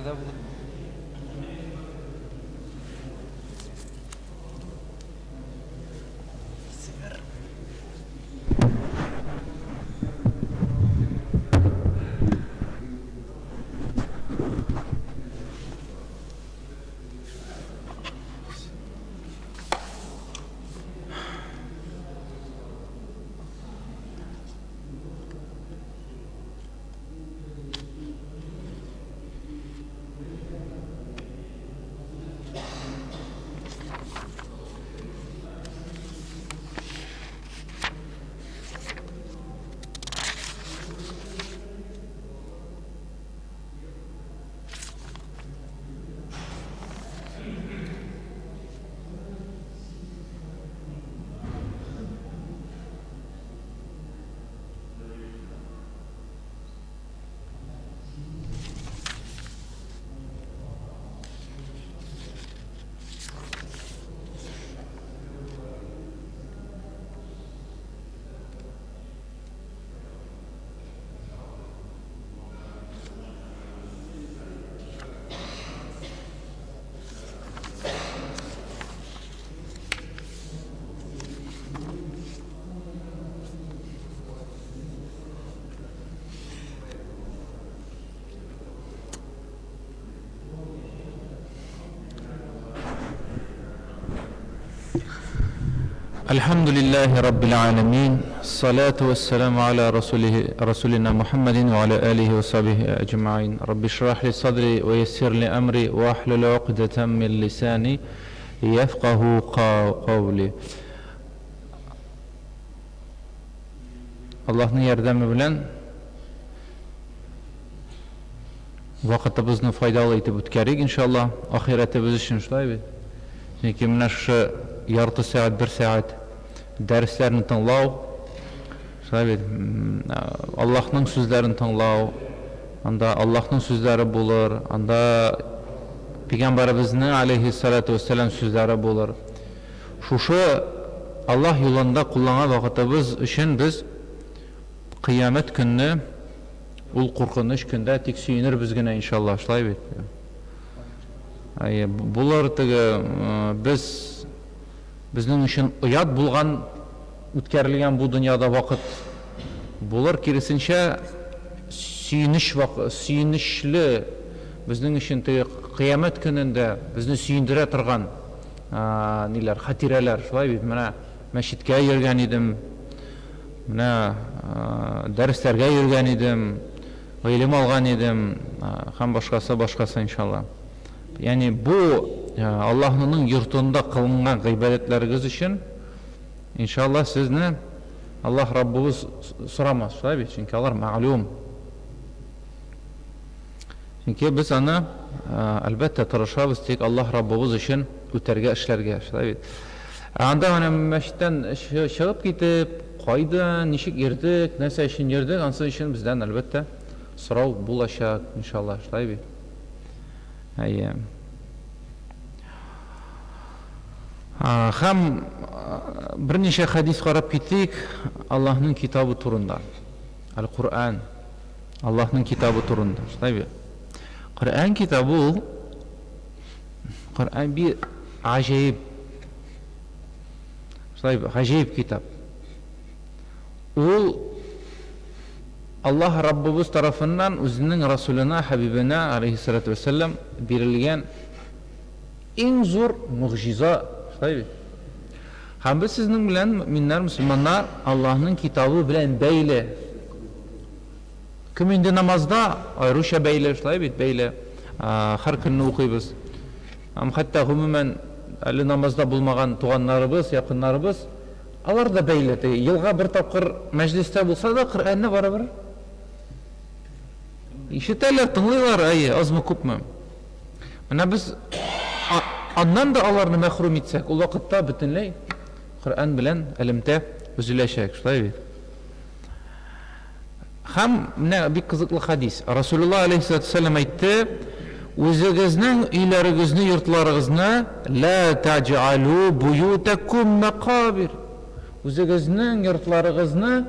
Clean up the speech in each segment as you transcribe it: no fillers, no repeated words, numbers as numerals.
Кайда булыр? الحمد لله رب العالمين الصلاة والسلام على رسولنا محمد وعلى آله وصحبه أجمعين رب اشرح لي صدري ويسر لي أمري واحلل عقدة من لساني يفقه قولي. Allah'ın yardımı bilen vaqtimizni foydali etib o'tkarik inshaalloh. Oxiratimiz uchun shunday. Chunki mana shu yarım saat, 1 saat derslerini tınlav, Allah'ın sözlerini tınlav, anda Allah'ın sözleri bulur, anda Peygamberimizin aleyhissalatu vesselam sözleri bulur. Şu Allah yolunda kullanan vakitimiz için biz kıyamet günü ul korkunç günde tek suyunur bizgine inşallah. Bular bizning uchun uyat bo'lgan o'tkazilgan bu dunyoda vaqt bular kirisincha suyunishli bizning uchun qiyomat kunida bizni suyundira turgan nelar xotiralar shulay mana masjidga yurgan edim, mana darslarga yurgan edim, ilm olgan edim, ham boshqasi inshaalloh. Yani bu Allah'ın yurtunda kılınan gıybetleriniz için inşallah sizni Allah Rabbimiz soramaz. Çünkü Allah ma'lum. Çünkü biz ana elbette tırışabız tek Allah Rabbimiz için öterge işlerge. Anda hani meşitten çıkıp gidip kayda nişik girdik, neyse işin girdik, ansı için bizden elbette sırav bulaşak inşallah. Hayır. Ham bir neçe hadis qarab ketdik Allah'ın kitabı turunda. Al-Qur'an Allah'ın kitabı turunda. Qur'an kitabı Qur'an bir acayip kitap. O Allah Rabbimiz tarafından özünün Resulüne, Habibine aleyhissalatu vesselam verilgen en zor mucize. Hem biz sizin bilen müminler, Müslümanlar Allah'ın kitabı bilen beyle. Kiminde namazda ayrışa beyle, her günü okuyuz. Ama hatta humumen namazda bulmagan tuğanlarımız, yakınlarımız, alar da beyle. Yılga bir tapkır mecliste bulsa da Kur'an'ı beraber. İşiteler, tınlıyorlar, az mı küp mü? Yani biz ondan da alarını mehrum etsek, o vakitte bütünley Kur'an bilen elimde üzüleşek. Hem ne bir kızıklı hadis. Resulullah Aleyhisselatü Vesselam aytti, o'zingizning uylaringizni, yurtlaringizni la taj'alu buyutakum maqabir. O'zingizning yurtlaringizni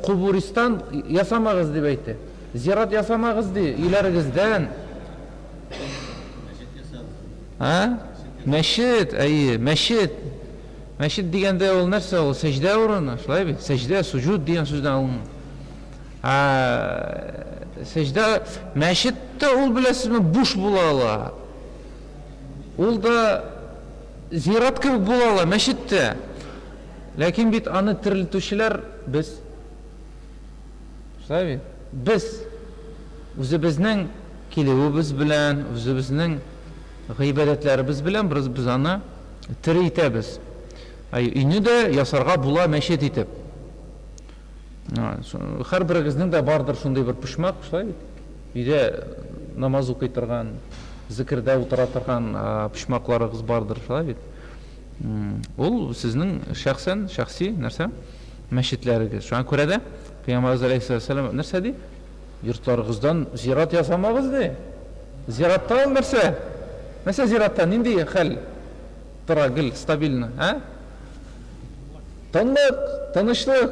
qabriston yasamag'iz deb aytdi. Зират ясамагыз ди, үйләрегездән. Мәчет, мәчет. Мәчет дигәндә ул нәрсә? Ул сәҗдә урыны, шулай бит? Сәҗдә, суҗуд дигән сүздән алынган. Сәҗдә, мәчеттә ул беләсезме, буш була ала. Ул да зират кебек була ала мәчеттә. Ләкин бит аны терелтүчеләр без. Шулай бит? Без үзебезнең килүебез белән, үзебезнең гыйбадәтләребез белән без аны тире итәбез. Өйне дә ясарга була мәчет итеп. Һәрберегезнең дә бардыр шундый бер почмак, шулай бит? Өйдә намаз укый торган, зикрдә утыра торган почмакларыгыз бардыр, шулай бит? Ул сезнең шәхси нәрсә? Мәчетләрегез. Шуңа күрә дә Пәйгамбәрбез алейһиссәлам нәрсә ди? Йортларыгыздан зират ясамагыз ди. Зираттан нәрсә? Нәрсә зираттан нинди хәл? Тора гел стабильно, Тынлык, тынычлык.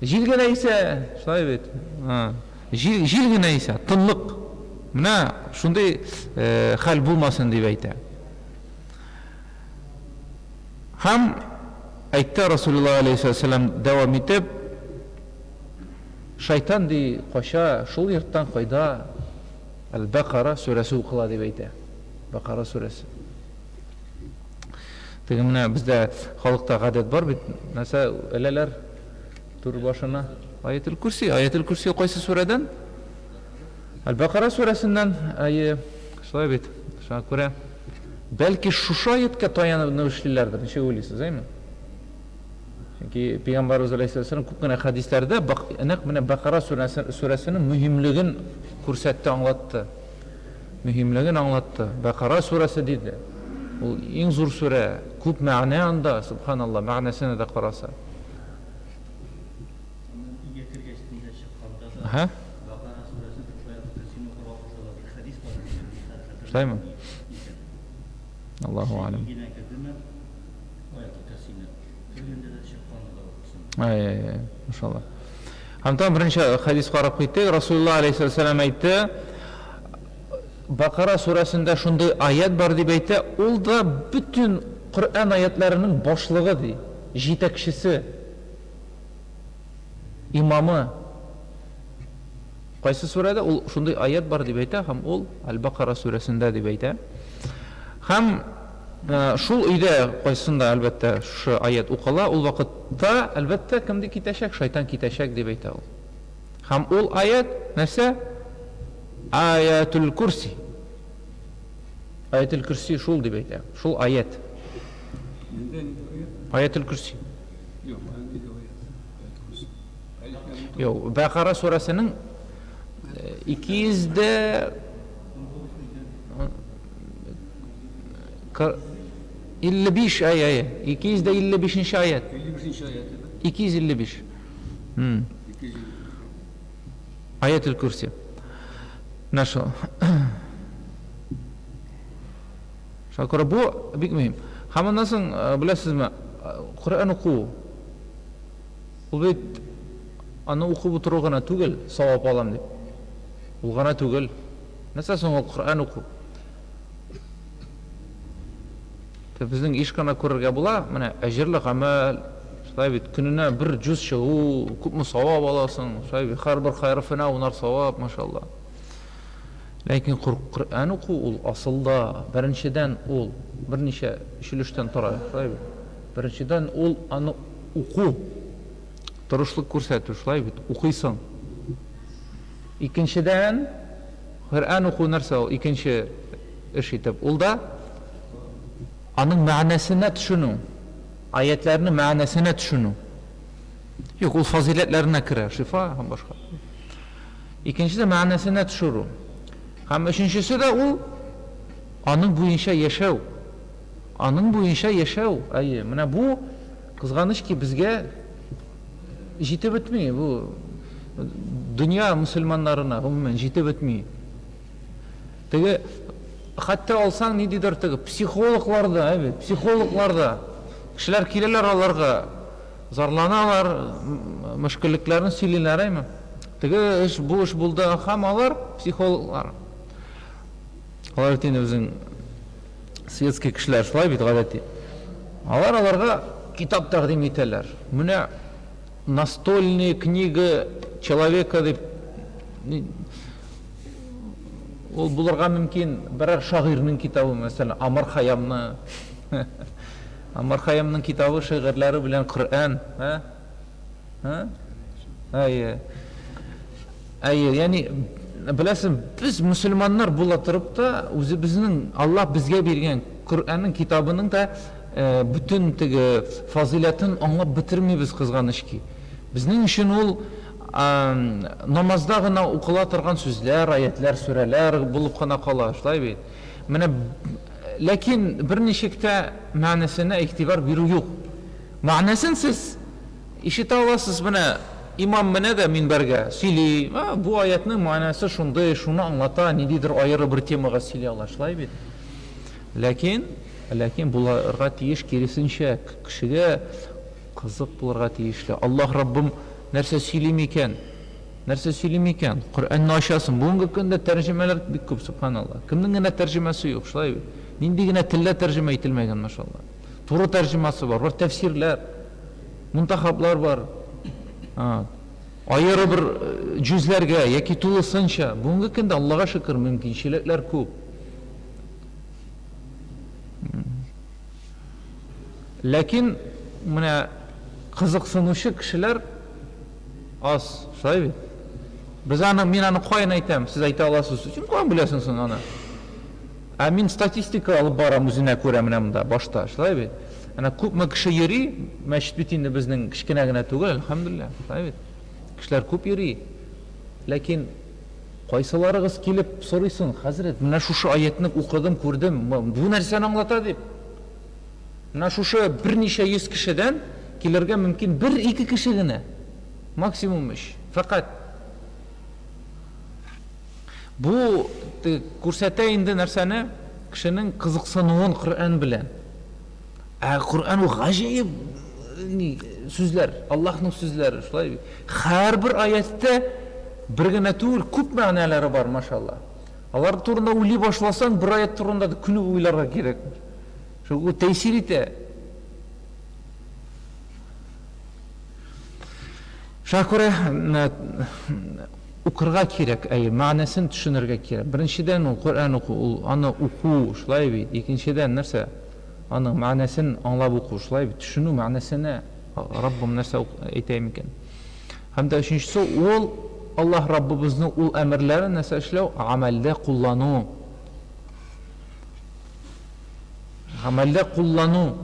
Җил генә исә, шулай бит. Җил генә исә, тынлык. Менә шундый хәл булмасын дип әйтә. Һәм әйтте Расулуллаһ алейһиссәлам дәвам итеп, шайтан ди каша, шул йорттан кайда Әл-Бақара сүрәсе укыла дип әйтә. Бақара сүрәсе. Теге менә бездә халыкта гадәт бар бит, нәрсә әләләр тур башына Аятул Курси. Аятул Курси кайсы сүрәдән? Әл-Бақара сүрәсеннән, шулай бит. Шуңа күрә бәлки шушы аятка таянып эшлиләрдер, ничә уйлыйсыз, әйме? Чөнки Пәйгамбәрбез алейһиссәлам күп кенә хәдисләрдә нәкъ менә Бақара сүрәсенең мөһимлеген күрсәтте, аңлатты. Мөһимлеген аңлатты. Бақара сүрәсе диде. Ул иң зур сүрә, күп мәгънә анда, субханалла, мәгънәсенә дә караса. Бақара сүрәсе шулаймы? Аллаху алам. Машалла. Һәм беренче хадис карап киттек. Расулуллаһ алейһиссәлам әйтте, Бақара сүрәсендә шундый аят бар дип әйтә, ул да бүтән Коръән аятларының башлыгы ди, җитәкчесе, имамы. Кайсы сүрәдә ул шундый аят бар дип әйтә, һәм ул Әл-Бақара сүрәсендә дип әйтә. Һәм шул өйдә кайсында әлбәттә шу аят укыла, ул вакытта әлбәттә кемде китәчәк, шайтан китәчәк дип әйтә ул. Һәм ул аят нәрсә? Аятул Курси. Аятул Курси шул дип әйтә. Шул аят. Аятул Курси. Юк, Бақара сүрәсенең 255 aya, 255 ayet. 255. Ayetul Kursi. Nasıl? Şakara bu big mühim. Hemen nasıl bilesizmi? Kur'an oku. Ул бит аны укып утыру гына түгел, савап алам дип. Ул гына түгел. Нәрсә соң ул Коръән уку? Безнең иш кына күрергә була, менә әҗрле гамәл, шулай бит көненә бер җүз чыгу, күпме савап аласың, шулай бит һәрбер хәрефенә унар савап, машалла. Ләкин Коръән уку ул асылда беренчедән ул берничә ишелештән тора, шулай бит. Беренчедән ул аны уку, тырышлык күрсәтү, шулай бит, укыйсың. Икенчедән Коръән уку нәрсә ул? Икенче эш итеп, ул да аның мәгънәсенә төшенү, аятларның мәгънәсенә төшенү. Юк, ул фазиләтләренә керә, шифа һәм башка. Икенчесе мәгънәсенә төшерү. Һәм өченчесе дә ул аның буенча яшәү. Аның буенча яшәү. Менә бу кызганыч ки безгә җитеп бетми, бу дөнья мусламаннарына гомумән җитеп бетми. Теге хәтта алсаң ниндидер теге психологларда, психологларда кешеләр киләләр аларга, зарланалар, мөшкиллекләрен сөйлиләр, теге эш, бу эш булды, һәм алар психологлар. Алар тине безнең светский кешеләр шулай бит гадәти. Аларга китап тәкъдим итәләр. Менә настольная книга человека дип ул булырга мөмкин берәр шагыйрьнең китабы, мәсәлән, Амар Хаямны. Амар Хаямның китабы шигырьләре белән Коръән, яни беләсең, без мусульманнар була торып та, үзебезнең Аллаһ безгә биргән Коръәнның китабының да бүтән теге фазилатын аңлап бетермибез, кызганычки. Безнең өчен ул намазда гына укыла торган сүзләр, аятлар, сүрәләр булып кына кала, шулай бит. Менә ләкин берничек тә мәгънәсенә игътибар бирү юк. Мәгънәсен сез ишетә аласыз, менә имам менә дә минбәргә сөйли, бу аятның мәгънәсе шундый, шуны аңлата, ниндидер аеры бер темага сөйли ала, шулай бит. Ләкин булырга тиеш киресенчә, кешегә кызык булырга тиешле. Аллаһ Раббым нәрсә сөйли микән? Нәрсә сөйли микән? Коръәнне ачасың. Бүгенге көндә тәрҗемәләр бик күп, субханаллах. Кемнең генә тәрҗемәсе юк, шулай бит. Нинди генә телләр тәрҗемә ителмәгән, машалла. Туры тәрҗемәсе бар, тәфсирләр, мунтахаблар бар. Аеры бер җүзләргә яки тулысынча. Бүгенге көндә Аллаһка шөкер, мөмкинчелекләр күп. Ләкин менә кызыксынучы кешеләр аз, шулай бит. Мин аны каян әйтәм, сез әйтә аласыз. Син каян беләсең соң аны? Мин статистика алып барам үзенә күрә менә монда башта, шулай бит. Ана күпме кеше йөри, мәчет бит инде безнең кичкенә генә түгел, әлхәмдулилlah, шулай бит. Кешеләр күп йөри. Ләкин кайсыларыгыз килеп сорыйсың, хәзрәт, менә шушы аятны укыдым, күрдем, бу нәрсәне аңлата дип. Менә шушы берничә йөз кешедән килергә мөмкин бер-ике кеше генә. Максимум эш. Фақат бу күрсәтә инде нәрсәне, кешенең кызыксынуын Коръән белән. Коръән ул гаҗәеп сүзләр, Аллаһның сүзләре, шулай бит. Һәрбер аятта бер генә түгел, күп мәгънәләре бар, машалла. Алар турында уйлый башласаң, бер аят турында да күне уйларга кирәк. Ул тәэсир итә. Шакура укырга кирәк, мәгънәсен төшенергә кирәк. Беренчедән ул Коръән уку, аны уку, шулай бит. Икенчедән нәрсә? Аның мәгънәсен аңлап уку, шулай бит. Төшенү мәгънәсенә Раббым нәрсә әйтә микән? Һәм дә өченчесе ул Аллаһ Раббыбызның ул әмерләрен нәрсә эшләү, амәлдә куллану. Амәлдә куллану.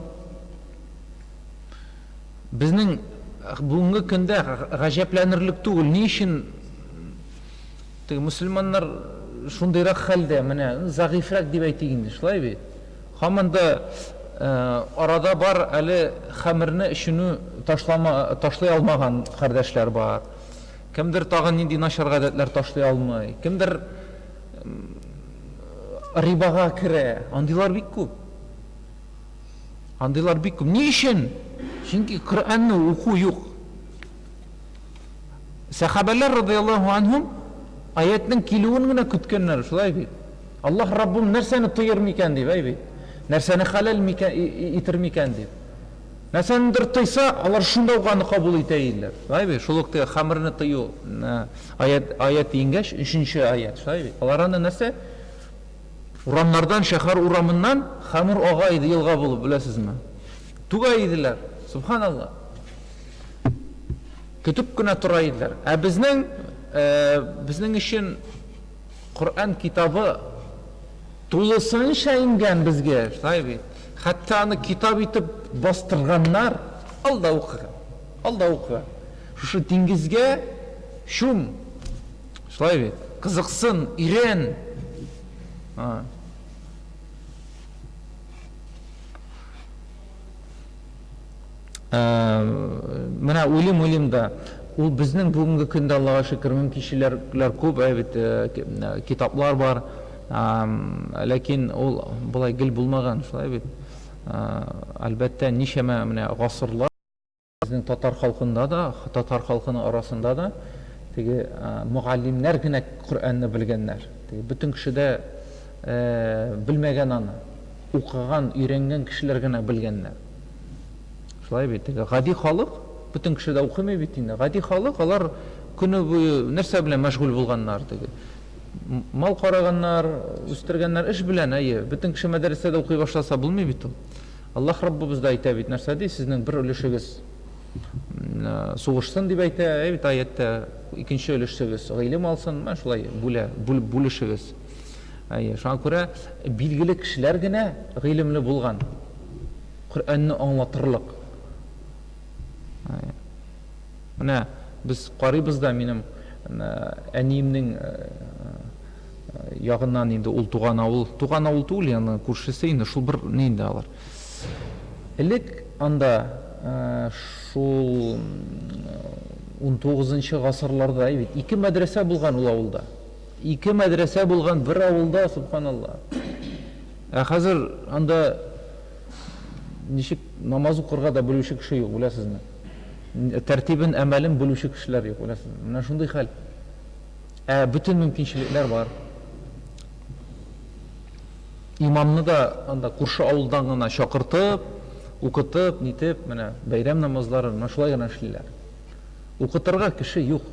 Безнең бүгенге көндә гаҗәпләнерлек түгел. Ни өчен мусульманнар шундыйрак хәлдә, менә загыйфрак дип әйтик инде, шулай бит. Һаман да арада бар әле хәмерне эчүне ташлый алмаган кардәшләр бар. Кемдер тагын нинди начар гадәтләр ташлый алмый. Кемдер рибага керә. Андыйлар бик күп. Андыйлар бик күп. Ни өчен? Чөнки Коръәнне уку юк. Сахабалар радиллаһу анһум аятның килүен генә көткәннәр, шулай бит. Аллаһ Раббым нәрсәне тыйыр микән дип, бит. Нәрсәне халал итер микән дип. Нәрсәнедер тыйса, алар шунда ук аны кабул итә иделәр. Шулай бит. Шул вакытта хәмерне тыю аят иңгәш, 3нче аят, шулай бит. Алар аны нәрсә? Урамнардан, шәһәр урамыннан хәмер ага иде, елга булып, беләсезме? Туга иделәр. Субханаллах. Көтүп кенә тора иделәр. Безнең өчен Коръән китабы тулысынча ингән безгә, шулай бит. Хәтта аны китап итеп бастырганнар, алда укыган. Шушы диңгезгә шум, шулай бит. Кызыксын, ирен. Менә уйлым да, ул безнең бүгенге көндә Аллаһка шөкер мөмкинчелекләр күп, китаплар бар, ләкин ул булай гел булмаган, шулай бит. Әлбәттә, ничәмә менә гасырлар безнең татар халкында да, татар халкының арасында да теге мугаллимнәр генә Коръәнне белгәннәр. Бөтен кешедә белмәгән аны, укыган, өйрәнгән кешеләр генә белгәннәр. Шулай бит, теге гади халык бөтен кешедә укымый бит инде. Гади халык алар көне буе нәрсә белән мәшгуль булганнар теге. Мал караганнар, үстергәннәр эш белән, бөтен кеше мәдрәсәдә укый башласа булмый бит ул. Аллаһ Раббыбыз да әйтә бит, нәрсә ди, сезнең бер өлешегез сугышсын дип әйтә, бит аятта, икенче өлешегез гыйлем алсын, шулай бүлешегез. Шуңа күрә билгеле кешеләр генә гыйлемле булган. Коръәнне аңлатырлык. Менә без карыйбыз да, минем әниемнең ягыннан инде ул туган авыл түгел, яны күршесе инде, шул бер нинде алар. Элек анда шул 19-нчы гасырларда ике мәдрәсә булган ул авылда. Ике мәдрәсә булган бер авылда, субханалла. Хәзер анда ничек намаз укырга да белүче кеше юк, беләсезме? Тәртибен, әмәлен белүче кешеләр юк, беләсезме? Менә шундый хәл. Бүтән мөмкинчелекләр бар. Имамны да анда күрше авылдан гына чакыртып, укытып, нитеп, менә бәйрәм намазларын менә шулай гына эшлиләр. Укытырга кеше юк.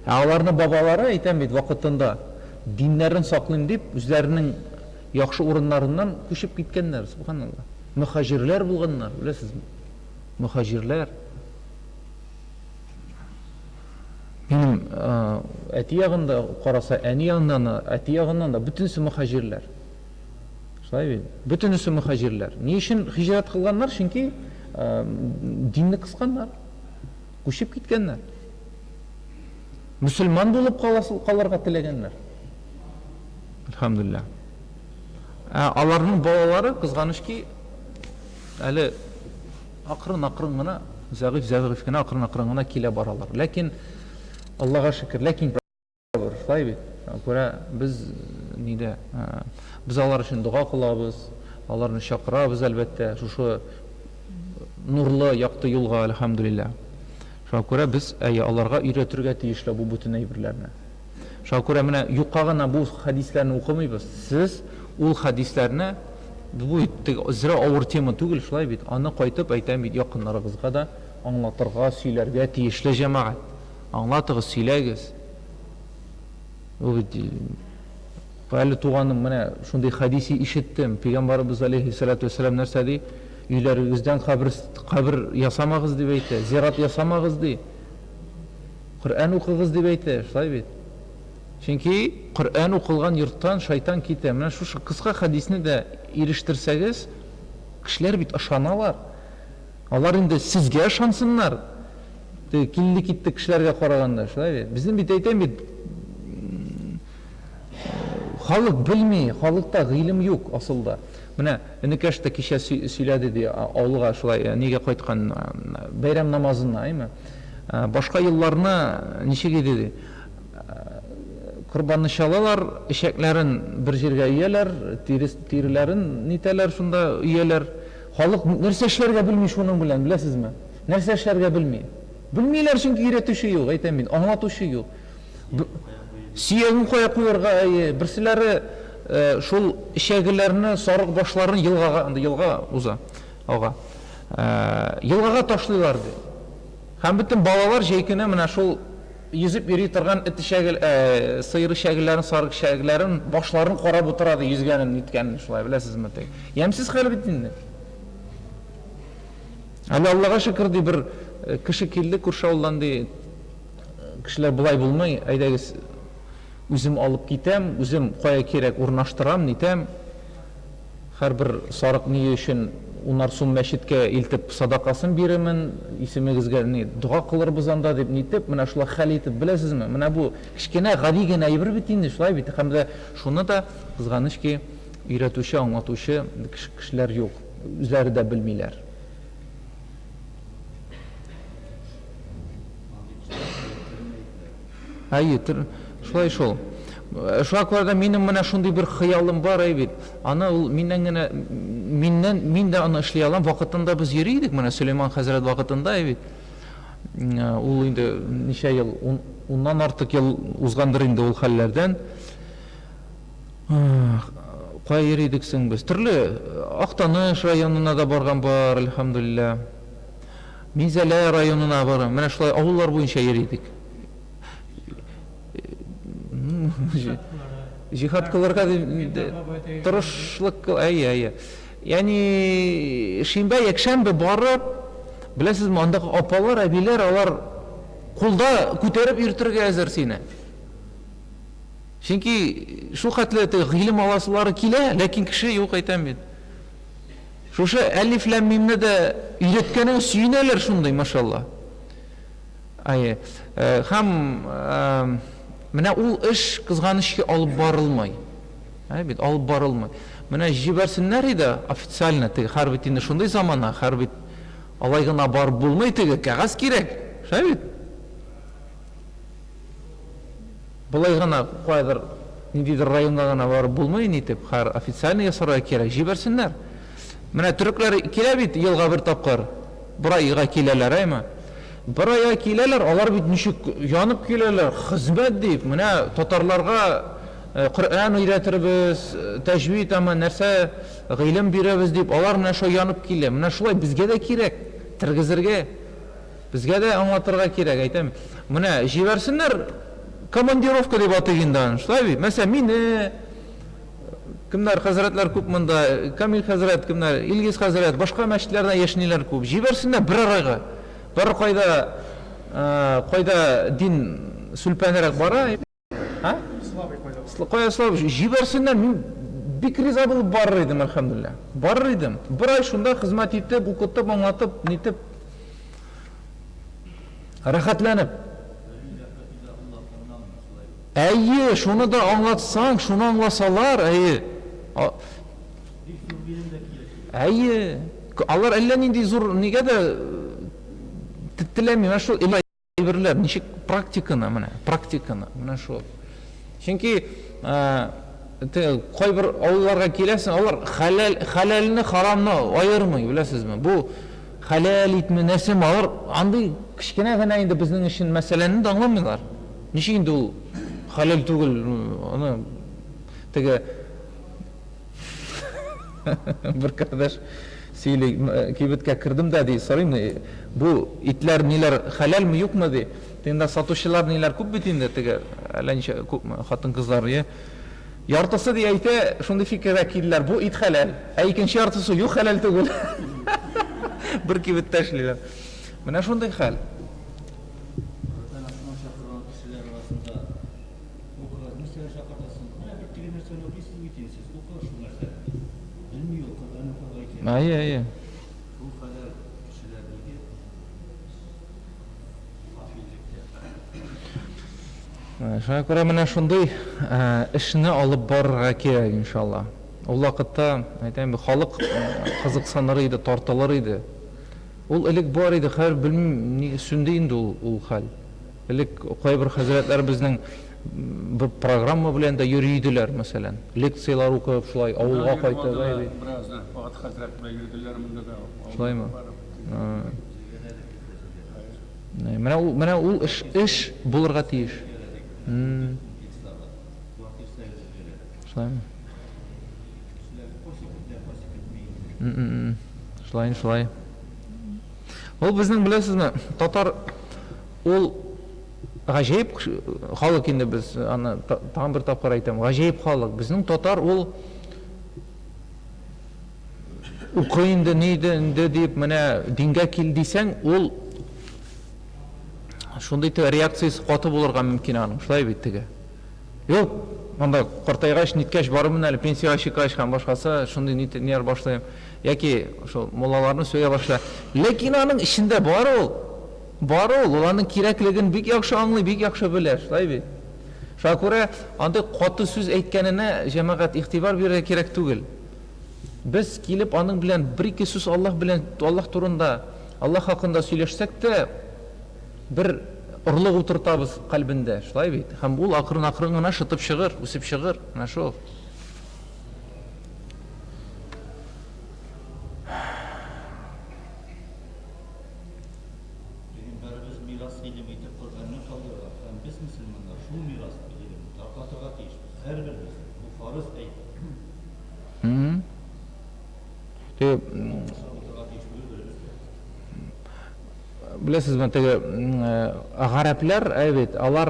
Аларны бабалары әйтәм бит вакытында диннәрен саклыйм дип, үзләренең яхшы урыннарыннан күчеп киткәннәр, субханалла. Мөхаҗирләр булганнар, беләсезме? Мөхаҗирләр. Минем әти ягында караса, әни ягыннан, әти ягыннан да бөтенсе мөхаҗирләр. Шулай бит? Бөтенесе мөхаҗирләр. Ни өчен һиҗрат кылганнар? Чөнки динне кысканнар. Күчеп киткәннәр. Мөселман булып калырга теләгәннәр. Әлхәмдүлилләх. Аларның балалары кызганыч ки, әле акрын гына, зәгыйф кенә акрын гына килә баралар. Ләкин Аллаһка шөкер, ләкин шулай бит. Күрә без нидә, без алар өчен дуга кылабыз, аларны чакырабыз әлбәттә, шушы нурлы якты юлга, әлхәмдүлилләх. Шуңа күрә без аларга өйрәтергә тиешле бу бүтән әйберләрне. Шуңа күрә менә юкка гына бу хадисләрне укымыйбыз. Сез ул хадисләрне, бу зря авыр тема түгел, шулай бит. Аны кайтып әйтәм бит, якыннарыгызга да аңлатырга, сөйләргә тиешле җәмәгать. Аңлатыгыз, сөйләгез. Әле туганым, менә шундый хадиси ишеттем. Пәйгамбәрбез алейһиссалату вассалам нәрсә ди? Өйләрегездән кабер ясамагыз дип әйтә, зират ясамагыз ди. Коръән укыгыз дип әйтә, шулай бит. Чөнки Коръән укылган йорттан шайтан китә. Менә шушы кыска хадисне дә ирештерсәгез, кешеләр бит ышаналар. Алар инде сезгә ышансыннар. Килде китте кешеләргә караганда, шулай бит. Безнең бит әйтәм бит, халык белми, халыкта гыйлем юк асылда. Менә энекәш тә кичә сөйләде ди, авылга шулай нигә кайткан бәйрәм намазына, башка елларны ничек иде ди? Корбанны чалалар, ишәкләрен бер җиргә өяләр, тиреләрен нитәләр, шунда өяләр. Халык нәрсә эшләргә белми шуның белән, беләсезме? Нәрсә эшләргә белми. Белмиләр, чөнки өйрәтүче юк, әйтәм мин, аңлатучы юк. Сөяген кая куярга, берселәре шул ишәгеләрне, сарык башларын елгага уза, елгага ташлыйлар ди. Һәм бөтен балалар җәйкенә менә шул йөзеп йөри торган сыер ишәгеләрен, сарык ишәгеләрен башларын карап утыра ди, йөзгәнен, ниткәнен, шулай, беләсезме? Ямсыз хәл бит инде. Әле Аллаһка шөкер ди, бер кеше килде күрше авылдан ди, кешеләр болай булмый, әйдәгез үзем алып китәм, үзем кая кирәк урнаштырам, нитәм. Һәрбер сарык ни өчен 10 сум мәчеткә илтеп садакасын бирәмен, исемегезгә дуга кылырбыз анда дип нитеп, менә шулай хәл итеп, беләсезме? Менә бу кичкенә гади генә әйбер бит инде, шулай бит. Һәм дә шуны да кызганыч ки, өйрәтүче, аңлатучы кешеләр юк, үзләре дә белмиләр. Шулай шул. Шуңа күрә минем менә шундый бер хыялым бар, бит. Аны ул мин дә аны эшли алам. Вакытында без йөри идек, менә Сөләйман хәзрәт вакытында, бит. Ул инде ничә ел, Уннан артык ел узгандыр инде ул хәлләрдән. Кая йөридексең без? Төрле Актаныш районына да барган бар, әлхәмдүлилlah. Мизәлә районына барган. Менә шулай авыллар буенча йөридек. Җихад кылырга тырышлык, әйе. Яни шимбә, якшәмбе барып, беләсезме, андагы апалар, әбиләр, алар кулда күтәреп йөртергә әзер сине. Чөнки шул хәтле гыйлем аласылары килә, ләкин кеше юк, әйтәм бит. Шушы әлиф лам мимне дә өйрәткәнең сөенәләр шундый, машалла. Һәм менә ул эш кызганычка алып барылмай. Бит алып барылмай. Менә җибәрсеннәр иде официально, һәр бит инде шундый замана, һәр бит алай гына барып булмый, кәгазь кирәк. Шәбит. Булай гына кайдыр ниндидер районга гына барып булмый, нитеп, һәр официально ясарга кирәк. Җибәрсеннәр. Менә төрекләр килә бит елга бер тапкыр. Бер айга киләләр, әйме? Бер айга киләләр, алар бит ничек янып киләләр, хезмәт дип. Менә татарларга Коръан өйрәтербез, тәҗвид, ама нәрсә гыйлем бирәбез дип, алар менә шул янып килә. Менә шулай безгә дә кирәк, тергезергә. Безгә дә аңлатырга кирәк, әйтәм. Менә җибәрсеннәр, командировка дип атыгындан. Шулай бит. Мәсәлән, мине кемнәр хәзрәтләр күп монда, Камил хәзрәт, кемнәр, Илгиз хәзрәт, башка мәчетләрдә яшниләр күп. Җибәрсеннәр бер арага. Бер кайда дин сүлпәнрәк бара. Слава, җибәрсеннәр, мин бик риза булып барыр идем, әлхәмдүлилләх. Барыр идем. Бер ай шунда хезмәт итеп, укытып, аңлатып, нитеп, рәхәтләнеп. Әйе, шуны да аңлатсаң, шуны аңласалар, әйе. Алар әллә нинди зур, нигә дә теләми, менә шул әйберләр, ничек практиканы, менә шул. Чөнки кайбер авылларга киләсең, алар хәләлне, харамны аермый, беләсезме? Бу хәләл итме, нәсеме, алар андый кичкенә генә инде безнең өчен мәсьәләне дә аңламыйлар. Ничек инде ул хәләл түгел, аны теге бер кардәш сөйли, кибеткә кердем дә ди, сорыйм, бу итләр ниләр хәләлме, юкмы ди. Тенда сатучылар ниләр күп бит инде, теге әллә ничә күпме хатын-кызлар, яртысы ди әйтә, шундый фикергә килделәр, бу ит хәләл, икенче яртысы юк, хәләл түгел. Бер кибеттә эшлиләр. Менә шундый хәл. Әйе. Шуңа күрә менә шундый эшне алып барырга кирәк, иншалла. Ул вакытта, әйтәм, халык кызыксаныр иде, тартылыр иде. Ул элек бар иде, хәзер белмим, ни сүнде инде ул хәл. Элек кайбер хәзрәтләр безнең бер программа белән дә йөри иделәр, мәсәлән. Лекциялар укып, шулай авылга кайтып, әйе. Бераздан вакыт хәзрәт белән йөрделәр монда да. Шулаймы? Менә ул эш булырга тиеш. Шулаймы? Шулай. Ул безнең, беләсезме, татар, ул гаҗәеп халык инде, без аны тагын бер тапкыр әйтәм, гаҗәеп халык. Безнең татар, ул укый инде, нидә дип, менә дингә кил дисәң, ул шундый реакциясы каты булырга мөмкин аның. Шулай бит теге. Юк, анда картайгач, ниткәч барырмын әле, пенсияга чыккач һәм башкасы, шундый ниләр башлыйм. Яки шул муллаларны сөйгә башла. Ләкин аның ичендә бар ул. Ул аның кирәклеген бик яхшы аңлый, бик яхшы белә, шулай бит. Шуңа күрә андый каты сүз әйткәненә җәмәгать игътибар бирергә кирәк түгел. Без килеп аның белән бер-ике сүз Аллаһ турында, Аллаһ хакында сөйләшсәк тә, бер орлык утыртабыз калбендә, шулай бит. Һәм ул акрын гына шытып чыгыр, үсеп чыгыр, менә шул. Biz miras ilmi итеп Kur'an'ı kaldırırlar. Biz Biz Müslümanlar şu miras bilimi tarqatırğa tiyişmiz. Her birimiz. Bu farz ey. Tege bilasizmi tege g'arablar evet alar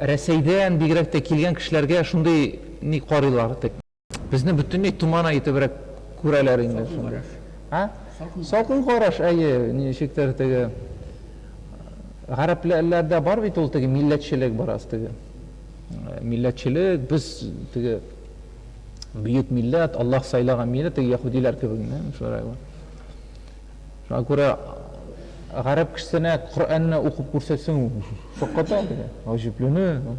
Rossiydan bigrakda kelgan kishilarga shunday ni qorilar. Bizni butunlay tuman aytibrak ko'ralar endi shunday. Ha? Salqin qarash ayi nechikdir tege g'arablarda bor bit ul tege millatchilik bor astiga. Millatchilik biz tege buyuk millat, Alloh saylagan millat tege yahudilar kebigina sho'ray bor. Shunga ko'ra g'arab kishisini Qur'onni o'qib ko'rsatsang, shoqqatadi, ajiblanadi.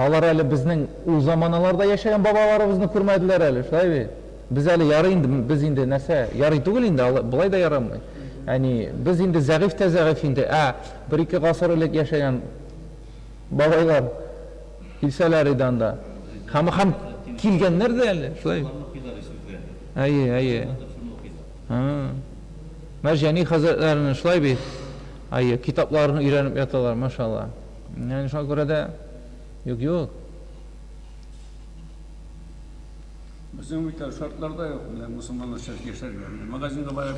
Ular hali bizning u zamonlarda yashagan bobolarimizni ko'rmadilar hali, shunday. Biz hali yaraydi, biz endi narsa yaray tugul endi, bulay da yaramay. Ya'ni biz endi zag'if endi, bir ikki asr ilk yashagan bobolar kelsalar edanda ham kelganlar-da hali, shunday. Ayi. Ha. Marjani hazretlerini şulay bir kitaplarını öğrenip yatalar maşallah. Yani şuna göre de yok. Bizim bir şartlarda yok. Müslümanlar yaşarken. Magazinde bayağı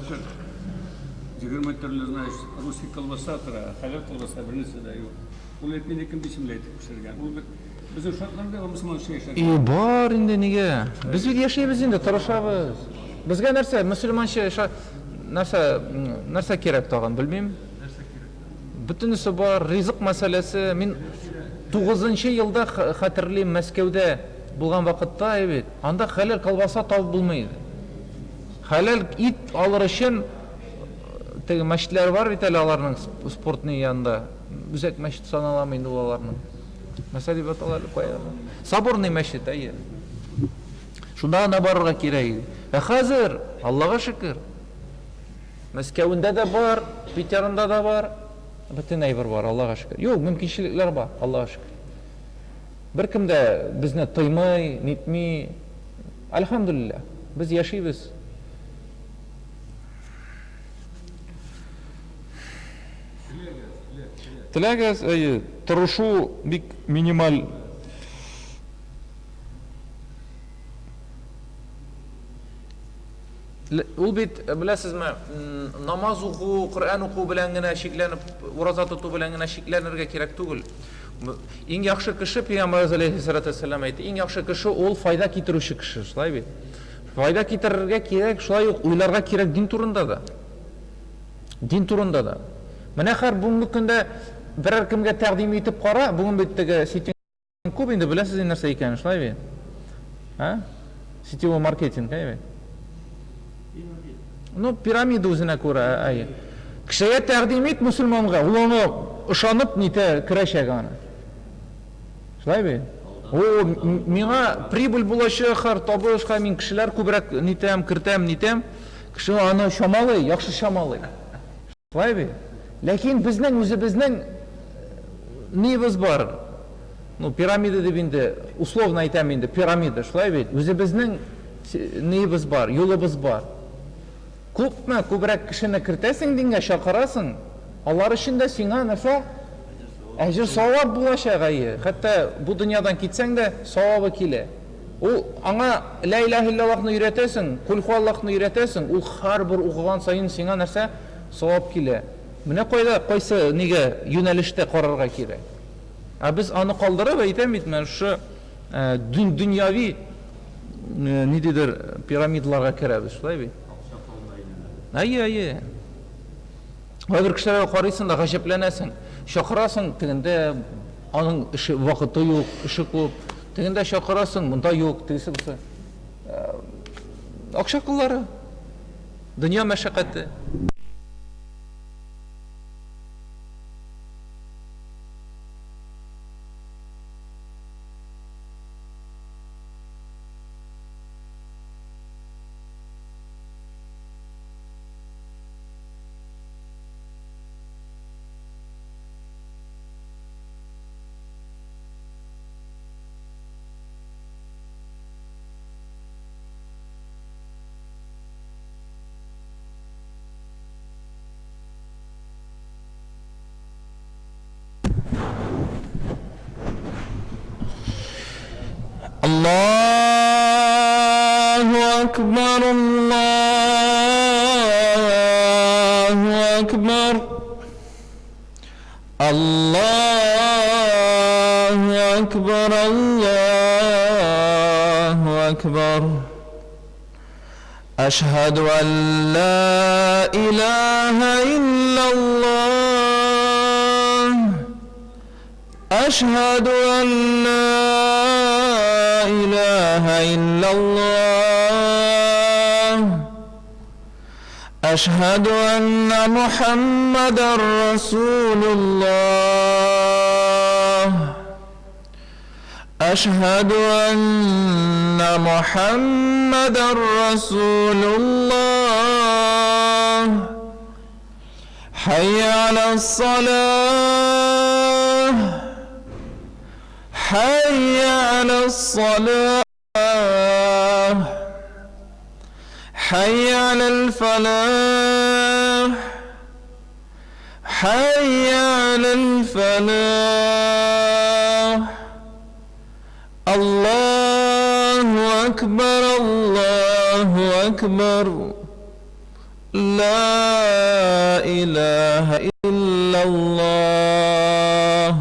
bir 20 türlüsüne Rusya kılbası atıra, halal kılbası birisi de yok. Bu etmeyi kim biçimle etip pişirgen. Bizim şartlarda yok Müslüman yaşarken. Var indi nige. Biz bir yaşayız indi, tarışabız. Bizge nerse Müslüman narsa kerak tag'in bilmayman. Butunisi bor, rizq masalasi. Men 9-yilda xotirlayman Moskvada bo'lgan vaqtda, evet, anda halal kolbasa topib bo'lmaydi. Halal it alır uchun tege masjidlar bor, italarning sportning yanında. Uzak masjid sanalamaydi ularning. Masjid batalar qo'yadi. Saborniy masjid ayi. Shunda ana borga kerak. Hozir Allohga shukr. Moskvada da var, Peter'da da var, bütün aylar var Allah'a şükür. Yok, mümkünçilikler var Allah'a şükür. Bir kim de bizni toymay, nitmay, elhamdülillah, biz yaşayız. Tilagaz, turuşu bir minimal ул бит беләсезме, намаз уку, Qur'an уку белән генә шикләнеп, ураза тоту белән генә шикләнергә кирәк түгел. Иң яхшы кеше Пәйгамбәр алейһиссалату вассалам әйтте, иң яхшы кеше ул файда китерүче кеше, шулай бит. Файда китерергә кирәк, шулай ук уйларга кирәк дин турында да. Менә һәр бүгенге көндә берәр кемгә тәкъдим итеп кара, бүген бит теге сетинг күп инде беләсез нәрсә икән, шулай бит. Сетевой маркетинг, әйе. Ну, пирамида үзенә күрә, әйе. Кешегә тәкъдим ит мөселманга, ул аны ышанып нитә керәчәк аны. Шулай бит. Миңа прибыль булачак, табышка мин кешеләр күбрәк нитәм, кертәм. Кеше аны шамалый, яхшы шамалый. Шулай бит. Ләкин безнең үзебезнең нибез бар. Ну, пирамида дип инде условно әйтәм инде, пирамида, шулай бит. Үзебезнең нибез бар, юлыбыз бар. Күпме күбрәк кешене кертәсең дингә чакырасың, алар өчен дә сиңа нәрсә? Әҗер савап булачак әйе. Хәтта бу дөньядан китсәң дә савабы килә. Ул аңа ла илаһа иллаллаһны өйрәтәсең, кул хуаллаһны өйрәтәсең, ул һәрбер укыган саен сиңа нәрсә? Савап килә. Менә кайсы нигә юнәлештә карарга кирәк. Без аны калдырып әйтәм бит, мен шу дөньяви нидер пирамидаларга керәбез, шулай бит. Әйе. Бер кешеләргә карыйсың да гаҗәпләнәсең. Шакырасың, тегендә аның эше вакыты юк, эше күп. Тегендә шакырасың, монда юк, тегесе булса. Акча кыллары. Дөнья мәшәкате. الله أكبر الله أكبر الله أكبر الله أكبر أشهد أن لا إله إلا الله أشهد أن لا إله إلا الله أشهد أن محمدا رسول الله أشهد أن محمدا رسول الله حي على الصلاة حي على الصلاة حي على الفلاح حي على الفلاح الله أكبر الله أكبر لا إله إلا الله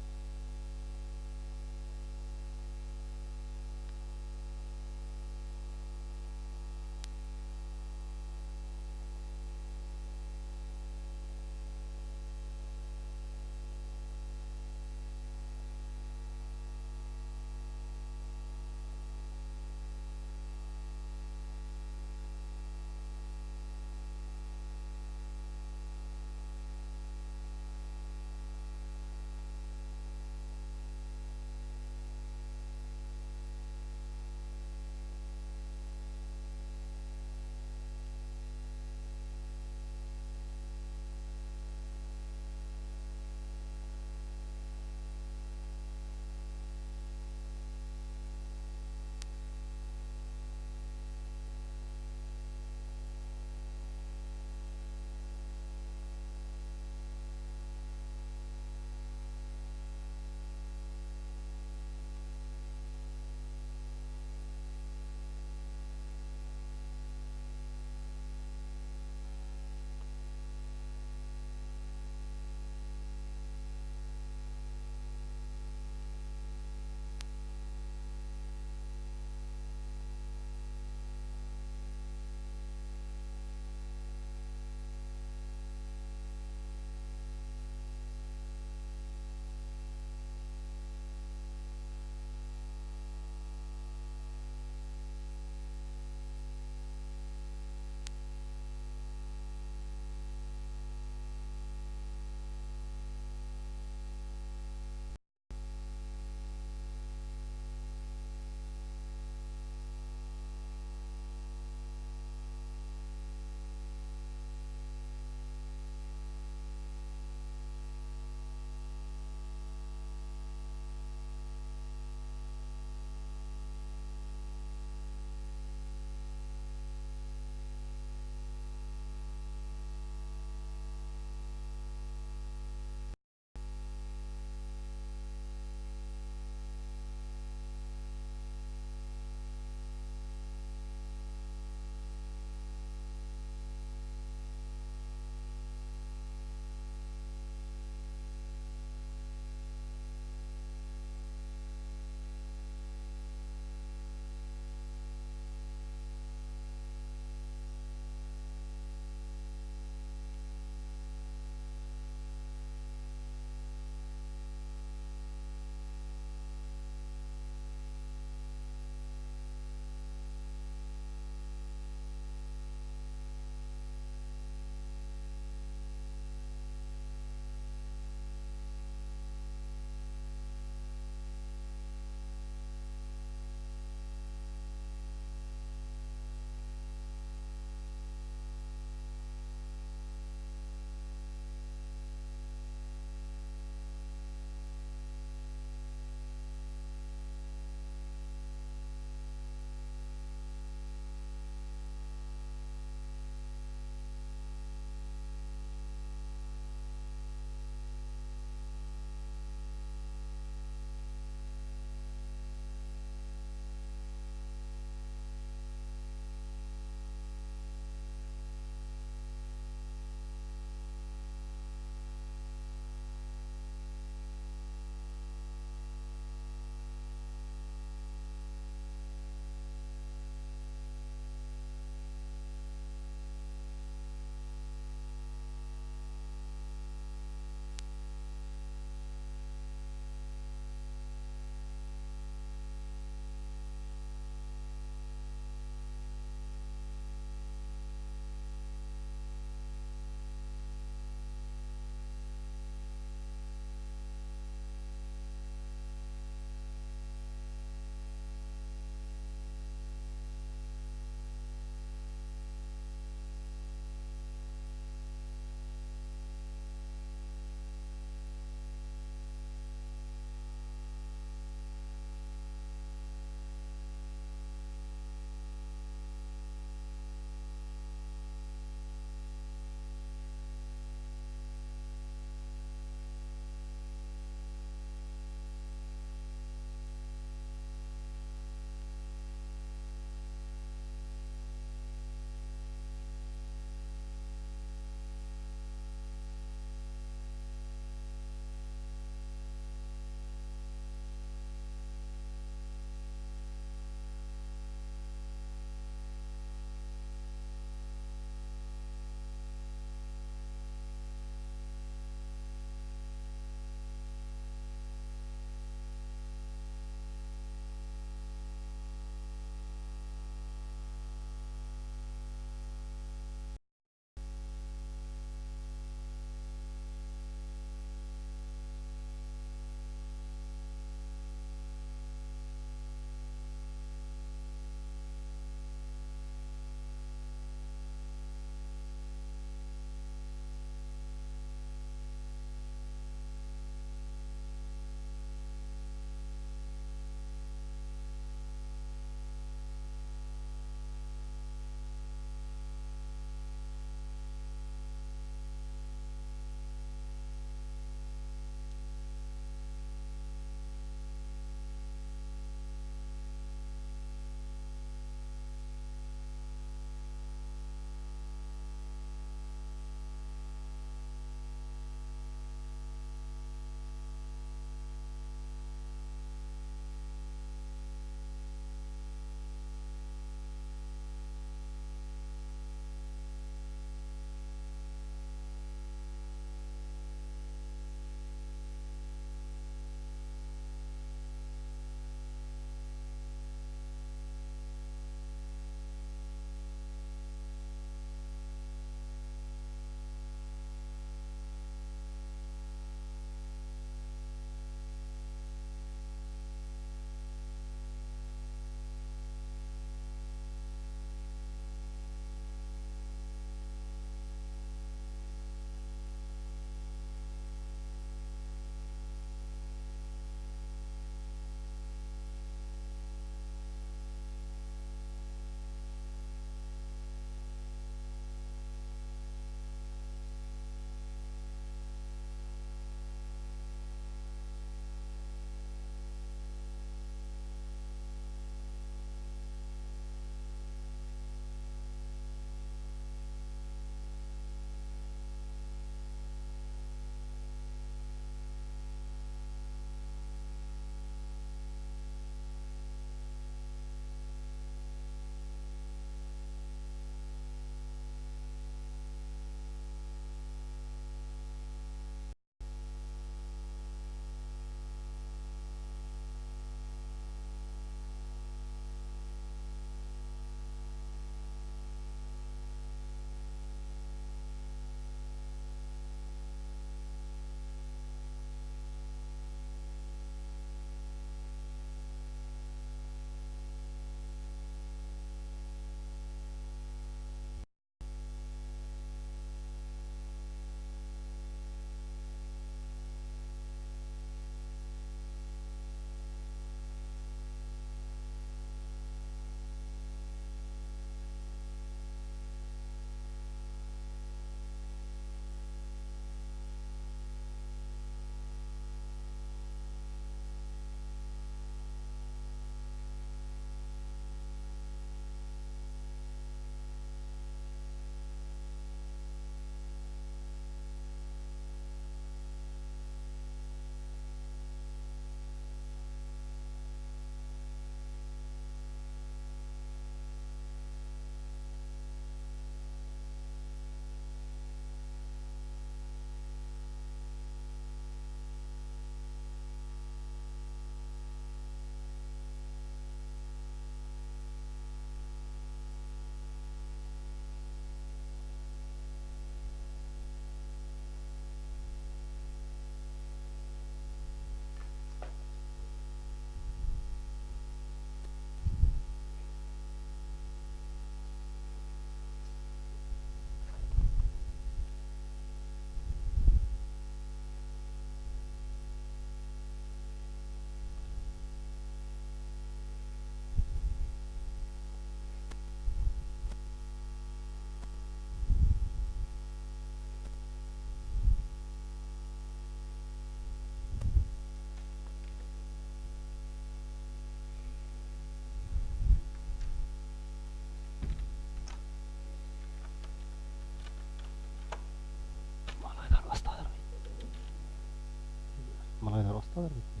Ustalar bitti.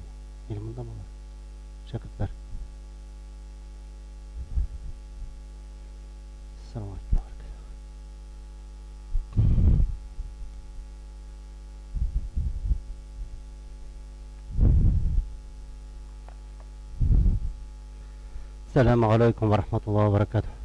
İlminde mi var? Şakirtler. Selamun aleyküm. Selamun aleyküm ve rahmetullahi ve berekatuhu.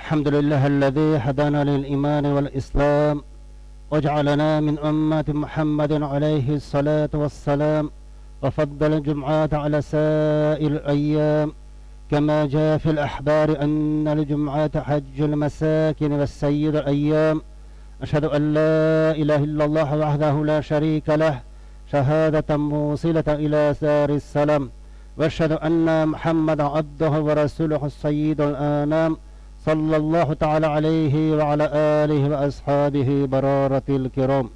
الحمد لله الذي هدانا للإيمان والإسلام وجعلنا من أمة محمد عليه الصلاة والسلام وفضل الجمعات على سائر الأيام كما جاء في الأحبار أن الجمعة حج المساكن والسيد الأيام أشهد أن لا إله إلا الله وحده لا شريك له شهادة موصلة إلى سار السلام وأشهد أن محمد عبده ورسوله السيد الأنام صلى الله تعالى عليه وعلى آله وأصحابه برارة الكرام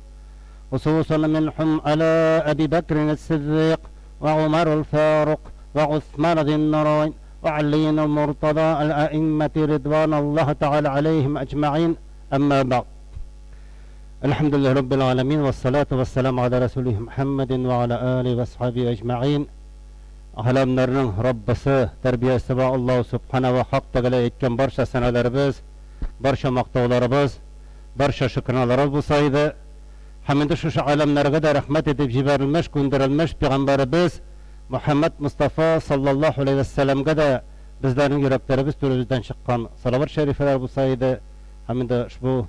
خصوصا منهم على أبي بكر الصديق وعمر الفاروق وعثمان ذي النورين وعلي المرتضى الأئمة رضوان الله تعالى عليهم أجمعين أما بعد الحمد لله رب العالمين والصلاة والسلام على رسوله محمد وعلى آله وأصحابه أجمعين Alemlerinin Rabbisi, terbiyesi ve Allah Subhanahu ve Hak Teala etken barşa senelerimiz, barşa maktavlarımız, barşa şükranalarımız bu sayede hamide şu alemlerine de rahmet edip ciberilmiş, gönderilmiş Peygamberimiz Muhammed Mustafa sallallahu aleyhi ve sellem'e de bizlerin yüreklerimiz türümüzden çıkan salavat şerifeler bu sayede hamide bu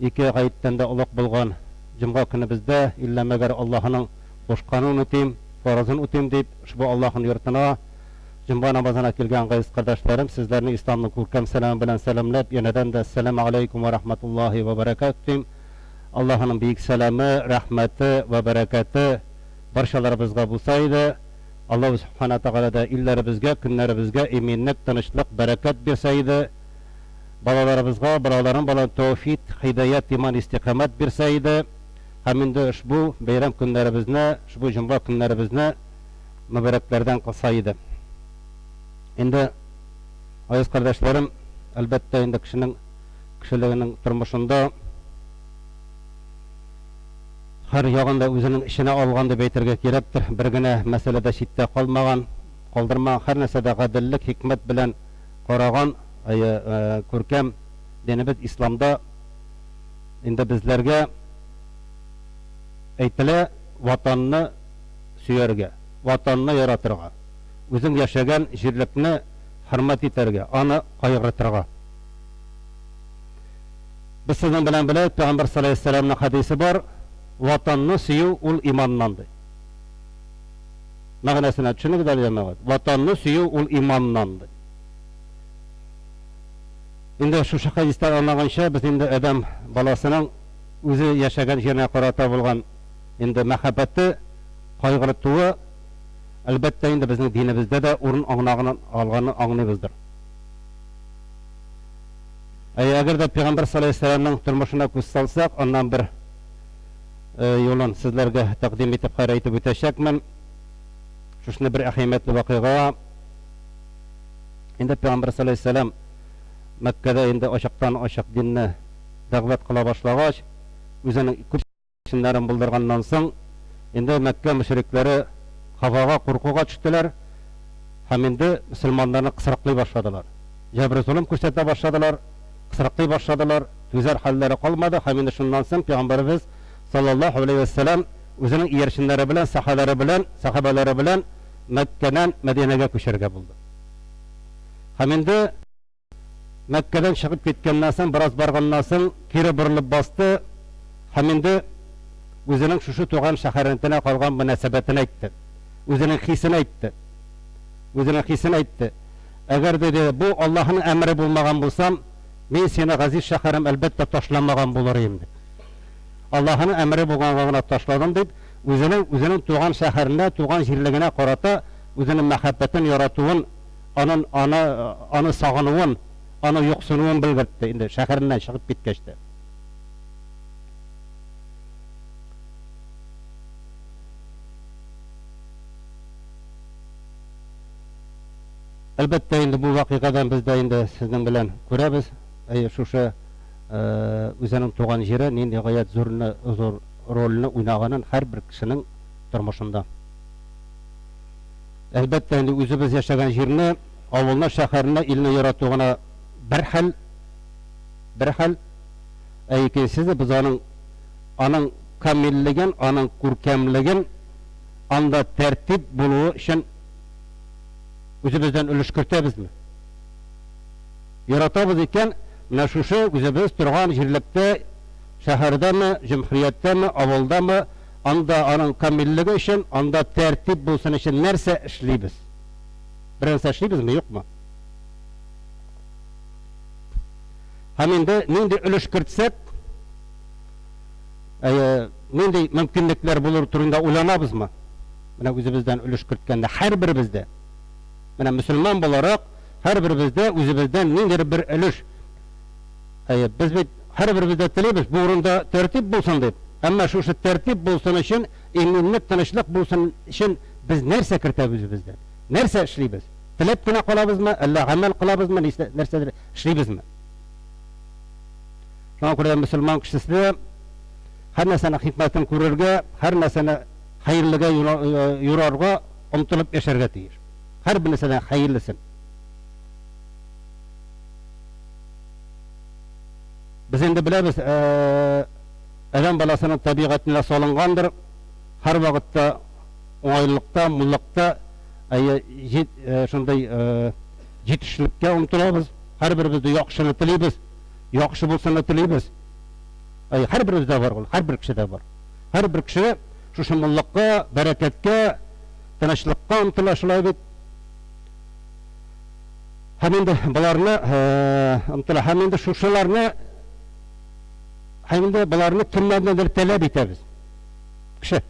iki gayitten de ulak bulgan cumga günü bizde illa meğer Allah'ın boşkanını öteyim farazın öteyim deyip şu Allah'ın yurtuna cumba namazına kelgen gaziz kardeşlerim sizlerini İslam'ın kurkem selamı bilen selamlayıp yeniden de selamu aleyküm ve rahmetullahi ve berekatuhu. Allah'ın büyük selamı, rahmeti ve bereketi barşalarımızga bulsaydı Allah subhanahu teala da illerimizge, günlerimizge eminlik, tanışlık, bereket birseydi balalarımızga, balaların balaların tevfik, hidayet, iman, istikamet birseydi hemen de şu bayram günlerimizne, şu cuma günlerimizne mübareklerden kılsaydı. Şimdi aziz kardeşlerim elbette indi kişiliğinin turmuşunda her yağında özünün işine alğandı beytirge kerektir. Bir güne meselede şitte kaldırma her nesede gadillik, hikmet bilen koragan kurkem denibid İslam'da indi bizlerge eytile vatanını süyerge, vatanını yaratırga, özün yaşagan jirlikni hürmet iterge, anı kaygırtırga. Biz sizin bilen bilek Peygamber sallallahu aleyhi ve sellem'nin hadisi var. Vatanını suyu ul imanlandı. Mağnesine düşünük dalilemeğe. Vatanını suyu ul imanlandı. Şimdi şu hadisten anlagan şey biz şimdi adam balasının özü yaşagan yerine karata bulgan şimdi mehabbeti, kaygırtığı elbette şimdi bizim dinimizde de orun alğanı anlayızdır. Eğer de Peygamber sallallahu aleyhi ve sellem'nin turmuşuna göz salsak ondan bir yolun sizlerge takdim etip hayra etip öteşekmen. Şuşunu bir ahimetli vakıga. Indi Peygamber sallallahu aleyhi ve sellem Mekke'de indi aşaktan aşak dinine davet kıla başlagaç özünün köp işinlerin buldurgandan soň indi Mekke müşrikleri Хавага куркуга төштеләр. Һәм инде мөселманнарны кысрыклый башладылар. Җәбр зулым күрсәтә башладылар, кысрыклый башладылар. Түзәр хәлләре калмады. Һәм инде шуннан соң Пәйгамбәрбез саллаллаһу алейхи ва саллям үзенең иярченнәре белән, сахабалары белән Мәккәдән Мәдинәгә күчәргә булды. Һәм инде Мәккәдән чыгып киткәннән соң, бераз барганнан соң кире борылып басты. Һәм инде үзенең шушы туган шәһәрендә калган мөнәсәбәтен әйтте. Үзенең хисен әйтте. Әгәр диде, бу Аллаһның әмре булмаган булсам, мин сине газиз шәһәрем әлбәттә ташламаган булыр идем. Аллаһның әмре булганга гына ташладым дип, үзенең туган шәһәренә, туган җирлегенә карата үзенең мәхәббәтен яратуын, аны сагынуын, аны юксынуын белгертте инде шәһәреннән чыгып киткәч тә. Әлбәттә инде бу вакыйгадан без дә инде сезнең белән күрәбез. Шушы үзенең туган җире нинди гаять зур рольне уйнаганын һәрбер кешенең тормышында. Әлбәттә инде үзебез яшәгән җирне, авылны, шәһәрне, илне ярату гына бер хәл. Икенчесе без аның камиллеген, аның күркәмлеген, анда тәртип булуы өчен үзебездән өлеш кертәбезме? Яратабыз икән, менә шушы үзебез торган җирлектә, шәһәрдәме, җәмгыятьтәме, авылдамы, анда аның камиллеге өчен, анда тәртип булсын өчен нәрсә эшлибез? Беренче эшлибезме, юкмы? Һәм инде нинди өлеш кертсәк, нинди мөмкинлекләр булыр турында уйланабызмы? Менә үзебездән өлеш керткәндә һәрберебездә, менә мөселман буларак, һәрберебездә үзебездән ниндидер бер өлеш. Без бит һәрберебездә телибез, бу урында тәртип булсын дип. Әмма шушы тәртип булсын өчен, иминлек, тынычлык булсын өчен без нәрсә кертәбез үзебездән? Нәрсә эшлибез? Теләп кенә калабызмы, әллә гамәл кылабызмы, нәрсәдер эшлибезме? Шуңа күрә мөселман кешесе һәр нәрсәнең хикмәтен күрергә, һәр нәрсәне хәерлегә юрарга омтылып яшәргә тиеш. Һәр бер нәрсәдән хәерлесен. Без инде беләбез, адам баласының табигатына салынгандыр, һәр вакытта уңайлыкта, муллыкта, шундай җитешлеккә омтылабыз. Һәрберебезне яхшыны телибез, яхшы булсын телибез. Һәрберебездә бар ул, һәрбер кешедә бар. Һәрбер кеше шушы муллыкка, бәрәкәткә, тынычлыкка омтыла шулай бит. Һәм инде буларны омтыла, һәм инде шушыларны, һәм инде буларны кемнәрдәндер таләп итәбез. Кеше.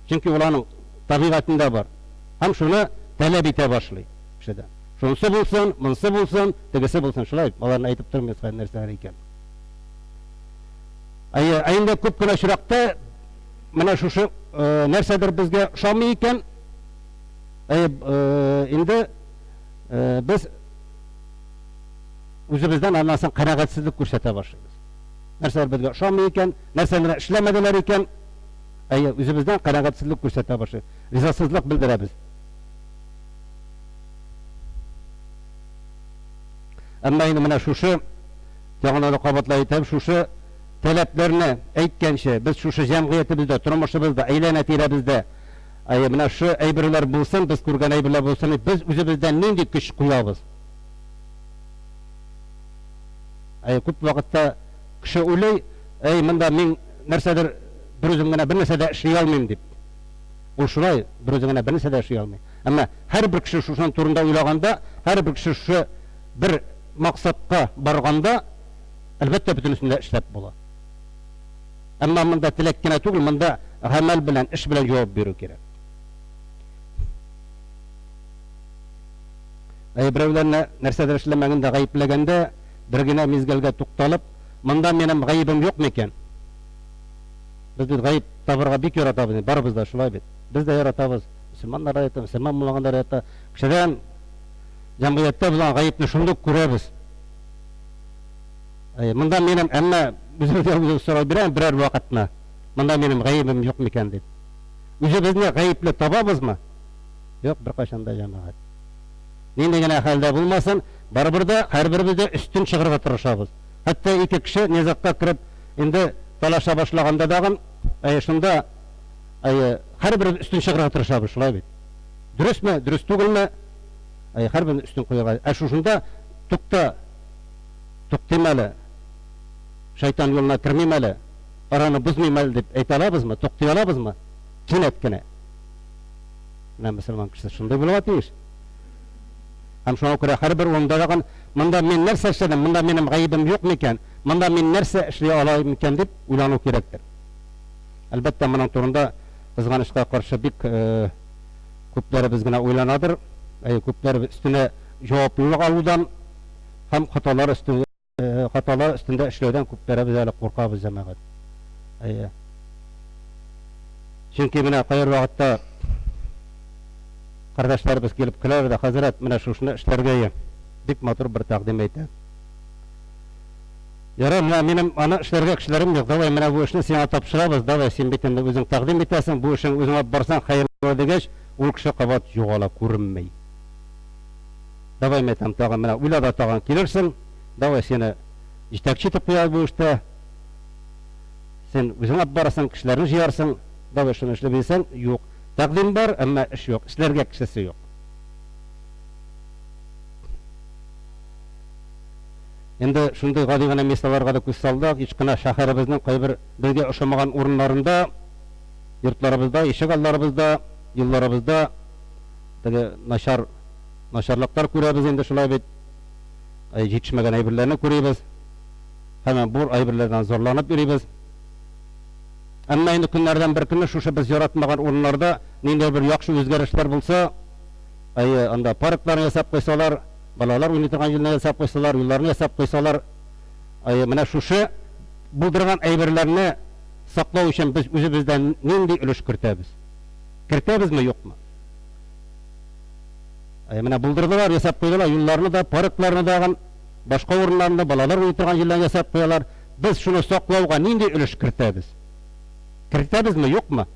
Чөнки уларның табигатында бар. Һәм шуны таләп итә башлый кешедән. Шунысы булсын, монысы булсын, тегесе булсын, шулай. Аларны әйтеп тормыйбыз нәрсәләр икән. Инде күп кенә очракта менә шушы нәрсәдер безгә ошамый икән. Инде без үзебездән аннан соң канәгатьсезлек күрсәтә башлыйбыз. Нәрсәләр безгә ошамый икән, нәрсәләр эшләмәделәр икән, үзебездән канәгатьсезлек күрсәтә башлыйбыз. Ризасызлык белдерәбез. Әмма инде менә шушы, ягъни кабатлай әйтәм, шушы таләпләрне әйткәнчә, без шушы җәмгыятебездә, тормышыбызда, әйләнә-тирәбездә, менә шу әйберләр булсын, без күргән әйберләр булсын, без үзебездән нинди көч куябыз? Күп вакытта кеше уйлый, монда мин нәрсәдер бер үзем генә бер нәрсә дә эшли алмыйм дип. Ул шулай, бер үзем генә бер нәрсә дә эшли алмый. Әмма һәрбер кеше шуның турында уйлаганда, һәрбер кеше шу бер максатка барганда, әлбәттә бөтенесен дә эшләп була. Әмма монда теләк кенә түгел, монда гамәл белән, эш белән җавап бирү кирәк. Берәүләрне нәрсәдер эшләмәгәндә, гаепләгәндә, бер генә мизгелгә тукталып, монда минем гаебем юкмы икән? Без бит гаеп табырга бик яратабыз, барыбыз да шулай бит. Без дә яратабыз. Мөселманнар да ята, мөселман булгандар ята. Кешедән җәмгыятьтә булган гаепне шундук күрәбез. Монда минем, әмма үзебездән сорау бирәм берәр вакытны. Монда минем гаебем юкмы икән дип. Үзебезне гаепле табабызмы? Юк, беркайчан да җәмәгать. Нинди генә хәлдә булмасын, барыбер дә һәрберебез дә өстен чыгарга тырышабыз. Хәтта ике кеше низакка кирип, инде талаша башлаганда дагы, шунда һәрберебез өстен чыгарга тырышабыз, шулай бит. Дөресме, дөрес түгелме? Һәрберебез өстен куйга. Шушында туктыйм әле. Шайтан юлына кирмим әле. Араны бузмыйм әле дип әйтә алабызмы? Туктый алабызмы? Кинәт кенә. Менә мөселман кеше шундай булырга тиеш. Һәм шуңа күрә һәрбер урында дагы монда мин нәрсә эшләдем, монда минем гаебем юк микән, монда мин нәрсә эшли алам микән дип уйлану кирәктер. Әлбәттә, моның турында кызганычка каршы бик күпләребез генә уйланадыр. Күпләребез өстенә җаваплылык алудан һәм хаталар өстендә эшләүдән күпләребез әле куркабыз җәмәгать. Чөнки менә кайыр вакытта кардәшләребез килеп киләләр дә, хәзрәт, менә шушны эшләргә бик матур бер тәкъдим әйтә. Ярар, менә минем аны эшләргә кешеләрем юк, давай менә бу эшне сиңа тапшырабыз, давай син бит инде үзең тәкъдим итәсең, бу эшең үзең алып барсаң хәерле дигәч, ул кеше кабат югала күренмәй. Давай мәйтәм тагын менә уйла да тагын килерсең, давай сине җитәкче итеп куя бу эштә. Сен үзең алып барасың, кешеләрне җыярсың, давай шуны эшләп бирсәң, юк. Тәкъдим бар, әмма эш юк, эшләргә кешесе юк. Инде шундый гади гына мисалларга да күз салдык, ич кына шәһәребезнең кайбер безгә ошамаган урыннарында, йортларыбызда, ишек алларыбызда, юлларыбызда теге начарлыктар күрәбез инде шулай бит. Җитешмәгән әйберләрне күрәбез. Һәм бу әйберләрдән зарланып йөрибез. Әмма инде көннәрдән бер көнне шушы без яратмаган урыннарда нинди бер яхшы үзгәрешләр булса, анда паркларны ясап куйсалар, балалар уйный торган җирне ясап куйсалар, юлларны ясап куйсалар, менә шушы булдырган әйберләрне саклау өчен без үзебездән нинди өлеш кертәбез? Кертәбезме, юкмы? Менә булдырдылар, ясап куйдылар, юлларны да, паркларны да, башка урыннарны, балалар уйный торган җирне ясап куялар. Без шуны саклауга нинди өлеш кертәбез? Кертәбезме, юкмы?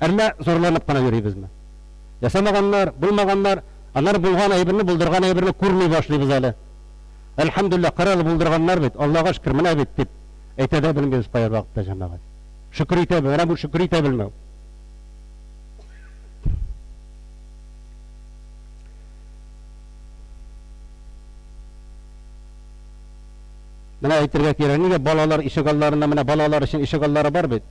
Әллә зарланып кына йөрибезме? Ясамаганнар, булмаганнар, анар булган әйберне, булдырган әйберне күрми башлыйбыз әле. Әлхәмдүлилләх, каралы булдырганнар бит, Аллага шөкер, менә бит дип әйтә дә белмибез кайыр вакытта җәмәгать. Шөкер итә, менә бу шөкер итә белмәү. Менә әйтергә кирәк, нигә балалар ишек алларында, менә балалар өчен ишек аллары бар бит.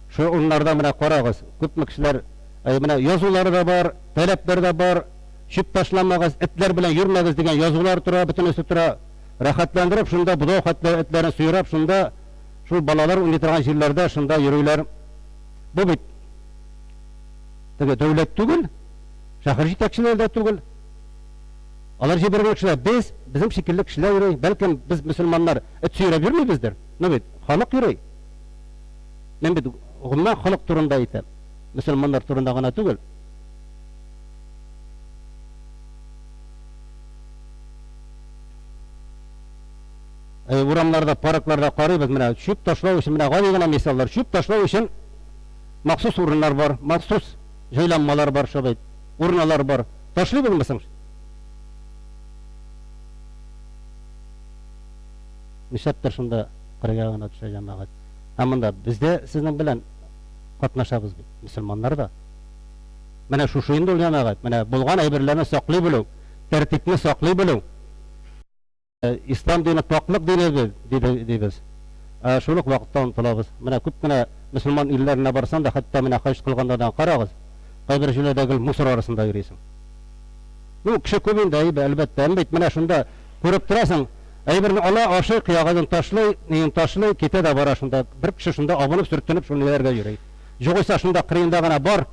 Шу урыннарда менә карагыз, күпме кешеләр менә язулары да бар, таләпләр дә бар, чүп ташламагыз, этләр белән йөрмәгез дигән язулар тора, бөтенесе тора. Рәхәтләндереп, шунда будау этләрен суйрап, шунда шул балалар уйный торган җирләрдә шунда йөрүләр. Бу бит теге дәүләт түгел, шәһәр җитәкчеләре дә түгел. Алар җибәргән кешеләр, безнең шикелле кешеләр йөри, бәлкем без мөселманнар эт сөйрәп йөрмибездер. Ну бит, халык йөри. Мен бит гомумән халык турында әйтәм, мөселманнар турында гына түгел. Урамларда, паркларда карыйбыз, менә чүп ташлау өчен, менә гади гына мисаллар, чүп ташлау өчен махсус урыннар бар, махсус җайланмалар бар, шулай урыннар бар. Ташлый булмасаң, нишләптер шунда кырыга гына төшә җәмәгать. Һәм бездә сезнең белән катнашабыз бит, мөселманнар да. Менә шушы инде ул җәмәгать, менә булган әйберләрне саклый белү, тәртипне саклый белү. Ислам дине таклык дине дибез. Шулык вакытта онтылабыз. Менә күп кенә мөселман илләренә барсаң да, хәтта менә хаҗ кылгандан карагыз, кайбер җирләрдәге мусор арасында йөрисең. Ну, кеше күп инде, әлбәттә, бит менә шунда күреп торасың, әйберне ала, ашый, кыягын ташлый, китә дә бара шунда. Бер кеше шунда абынып, сөртенеп, шуны ярга йөри. Югыйсә шунда кырыенда гына бар.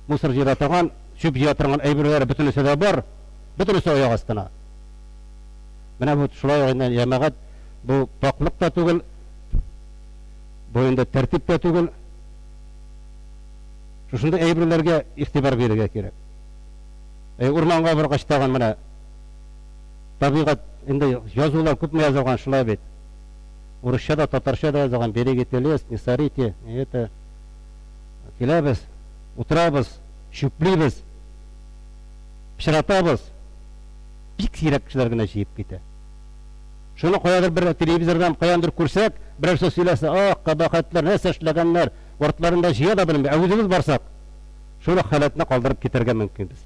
Мусор җыратаган, чүп җыратаган әйберләре бөтенесе дә бар. Бөтенесе аяк астына. Менә бу шулай гына җәмәгать, бу паклык та түгел, бу инде тәртип тә түгел. Шушында әйберләргә игътибар бирергә кирәк. Урманга бер качтаган менә табигать инде язулар күпме язылган шулай бит. Урысча да, татарча да язылган, берегите лес, не сорите, это Келебез, утырабыз, шүплибез, пішіратабыз. Бик сирек кішілер генә җыеп китә. Шуны каядыр бер телевизордан каяндыр күрсәк, берәр сүз сөйләсә, ах, кабахәтләр, нәрсә эшләгәннәр, вартларында җыя да белмәй, үзебез барсак, шуны халәтне калдырып китәргә мөмкин без.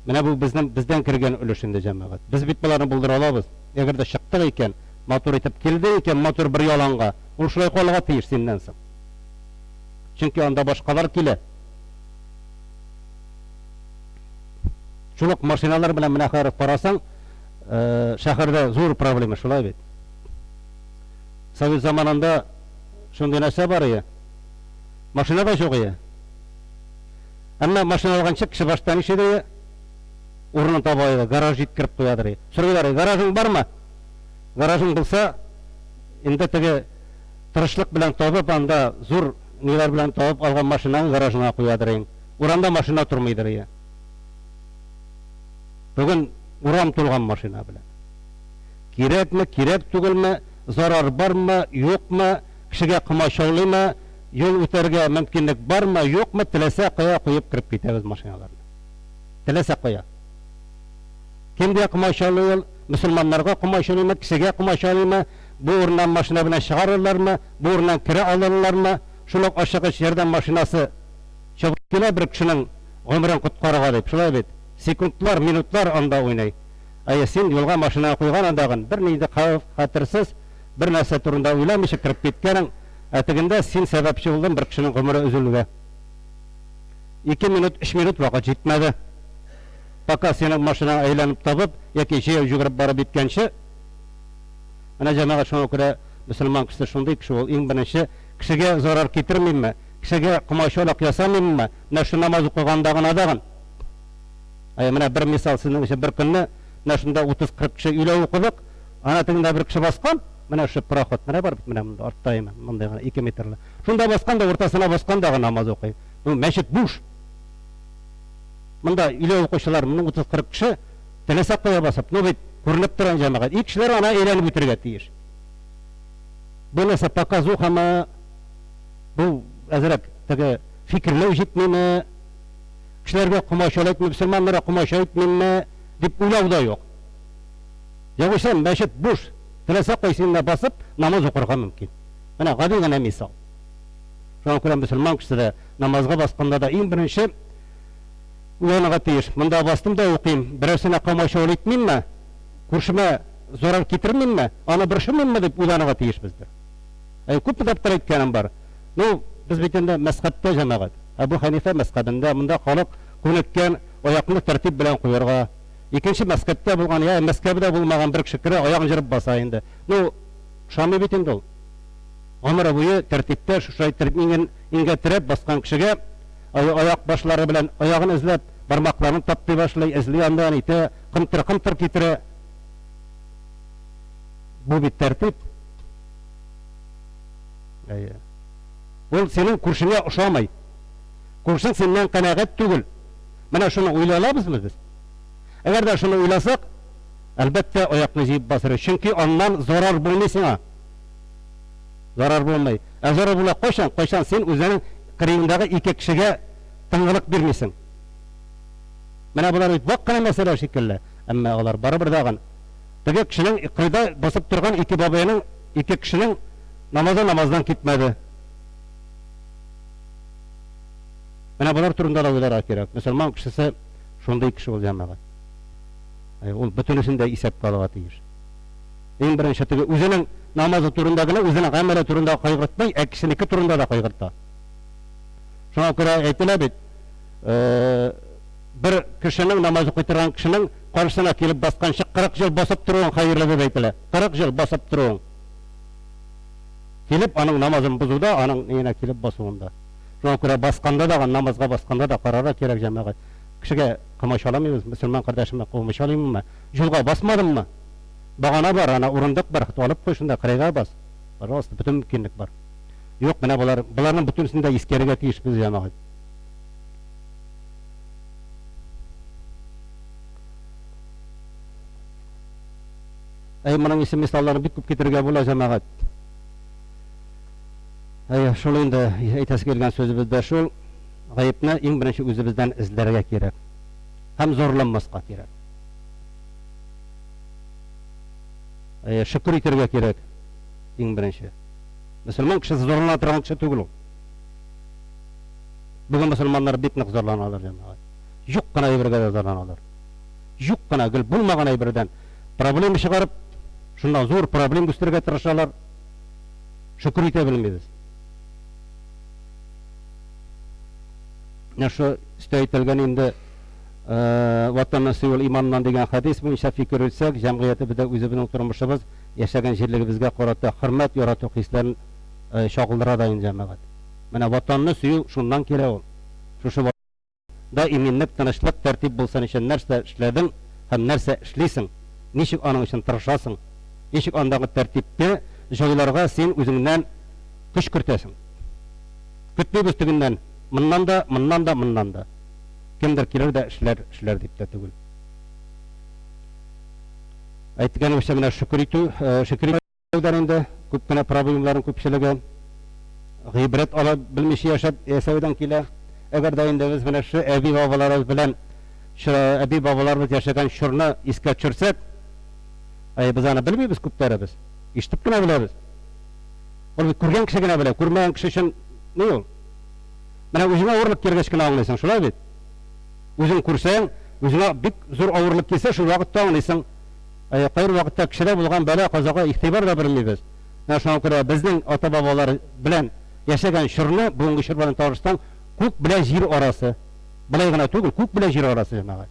Менә бу бездән кергән өлеш инде җәмәгать. Без бит буларны булдыра алабыз. Әгәр дә чыктык икән, матур итеп килде икән, матур бер яланга, ул шулай калырга тиеш синнән соң. Чөнки анда башкалар килә. Шулык машиналар белән менә хәзер карасаң, шәһәрдә зур проблема шулай бит. Совет заманында шундый нәрсә бар иде. Машина да юк иде. Әмма машина алганчы кеше баштан ишеде, урынын таба иде, гараж җиткереп куядыр иде. Сорыйлар, гаражың бармы? Гаражың булса, инде теге тырышлык белән табып, анда зур ниләр белән табып алган машинаның гаражына куядыр иде. Урамда машина тормыйдыр иде. Бүген урам тулган машина белән. Кирәкме, кирәк түгелме, зарар бармы, юкмы, кешегә кымачаулыймы, юл үтәргә мөмкинлек бармы, юкмы, теләсә кая куеп кирип китәбез машиналарны. Теләсә кая. Кемгә кымачаулый, мөселманнарга кымачаулыймы, кешегә кымачаулыймы, бу урыннан машина белән чыгарырлармы, бу урыннан кире алырлармы, шулай ашыгыч ярдәм машинасы чабып килә бер кешенең гомерен коткарырга дип, шулай бит. Секундлар, минутлар анда уйнай. Син юлга машина куйган андагын бер нинди хәвеф, хәтерсез бер нәрсә турында уйламыйча кирип киткәнең, тегендә син сәбәпче булдың бер кешенең гомере өзелүгә. 2 минут, 3 минут вакыт җитмәде. Пока синең машина әйләнеп табып, яки җәяү жүгереп барып биткәнче, менә җәмәгать шуңа күрә мөселман кеше шундый кеше ул, иң беренче кешегә зарар китермимме, кешегә кымачаулык ясамыйммы, менә шу намаз укыганда гына дагын. Менә бер мисал сезнең өчен бер көнне менә шунда 30-40 кеше өйлә укыдык. Ана тегендә бер кеше баскан, менә шу пароход менә бар бит, менә монда артта мондай гына 2 метрлы. Шунда баскан да ортасына баскан да намаз укый. Бу мәчет буш. Монда өйлә укучылар, моның 30-40 кеше теләсә кая басып, ну бит күренеп торган җәмәгать. Ике кешеләр ана әйләнеп үтәргә тиеш. Бу нәрсә показу һәм бу әзрәк теге фикерләү җитмиме? Кешеләргә кумачалык әйтми, мөселманнарга кумачалык әйтмиме дип уйлау да юк. Ягъни мәчет буш, теләсә кайсында басып намаз укырга мөмкин. Менә гади генә мисал. Шуңа күрә мөселман кеше дә намазга басканда да иң беренче уйланырга тиеш. Монда бастым да укыйм, берәрсенә кумачалык әйтмимме? Күршемә зарар китермимме? Аны биршемме дип уйланырга тиеш бездә. Күп дип әйткәнем бар. Ну, без бит инде мәсхәттә җәмәгать. Абу Ханифа мәскәбендә монда халык күнеккән аякны тәртип белән куярга. Икенче мәскәбдә булган, я мәскәбдә булмаган бер кеше керә, аягын җырып баса инде. Ну, шамый бит инде ул. Гомер буе тәртиптә шушай иңгә терәп баскан кешегә аяк башлары белән аягын эзләп, бармакларын таптый башлый, эзли андан итә, кымтыр китерә. Бу бит тәртип. Ул синең күршеңә ошамый. Күршең синнән канәгать түгел. Менә шуны уйлалабызмы без? Әгәр дә шуны уйласак, әлбәттә аякны җыеп басыр, чөнки аннан зарар булмый сиңа. Зарар булмый. Зарар була кайчан син үзеңнең кырыендагы ике кешегә тыңгылык бирмисең. Менә булар бит вак кына мәсьәлә шикелле. Әмма алар барыбер дагын теге кешенең икърида басып торган ике бабайның, ике кешенең намаздан китмәде. Менә булар турында да уйларга кирәк. Мөселман кешесе шундый кеше ул җәмәгать. Ул бөтенесен дә исәпкә алырга тиеш. Иң беренче теге үзенең намазы турында гына, үзенең гамәле турында кайгыртмый, кешенеке турында да кайгырта. Шуңа күрә әйтелә бит, бер кешенең намазы кайтырган кешенең каршысына килеп басканчы 40 ел басып торуың хәерле дип әйтелә. 40 ел басып торуың. Килеп аның намазын бузуда, аның ниңә килеп басуында. Шуңа күрә басканда да, намазга басканда да карарга кирәк җәмәгать. Кешегә кымачаламыйбыз, мөселман кардәшемә кылмачалыйммы? Юлга басмадыммы? Багана бар, ана урындык бар, алып куй шунда кырыйга бас. Пожалуйста, бөтен мөмкинлек бар. Юк, менә буларның бөтенсен дә искәргә тиеш без җәмәгать. Моның исем мисалларын бик күп китергә була җәмәгать. Шул инде әйтәсе килгән сүзебездә шул, гаепне иң беренче үзебездән эзләргә кирәк. Һәм зарланмаска кирәк. Шөкер итәргә кирәк иң беренче. Мөселман кеше зарлана торган кеше түгел ул. Бүген мөселманнар бик нык зарланалар җәмәгать. Юк кына әйбергә дә зарланалар. Юк кына гел булмаган әйбердән проблема чыгарып, шундан зур проблема үстерергә тырышалар. Шөкер итә белмибез. Наша стәйтелгән инде ватанны сөю иманнан дигән хадис буенча фикер итсәк, җәмгыятебездә үзебезнең тормышыбыз яшәгән җирлегебезгә карата хөрмәт ярату хисләрен чагылдыра да инде җәмәгать. Менә ватанны сөю шуннан килә ул. Шушы да иминлек, тынычлык, тәртип булсын өчен нәрсә эшләдең һәм нәрсә эшлисең, ничек аның өчен тырышасың, ничек андагы тәртипне җайларга син үзеңнән көч кертәсең. Көтмибез тегеннән, моннан да. Кемдер килер дә эшләр дип тә түгел. Әйткәнебезчә менә шөкер итүдән инде күп кенә проблемаларын күпчелеге гыйбрәт ала белмичә яшәүдән килә. Әгәр дә инде без менә шу әби бабаларыбыз белән әби бабаларыбыз яшәгән шурны искә төшерсәк, без аны белмибез күптәребез. Ишетеп кенә беләбез. Ул күргән кеше генә белә, күрмәгән кеше өчен ни ул? Менә үзеңә авырлык кергәч кенә аңлыйсың, шулай бит? Үзең күрсәң, үзеңә бик зур авырлык килсә, шул вакытта аңлыйсың. Кайр вакытта кешедә булган бәла казага игътибар да белмибез. Менә шуңа күрә безнең ата-бабалар белән яшәгән шурны бүгенге шур белән тарыштан күк белән җир арасы. Былай гына түгел, күк белән җир арасы җәмәгать.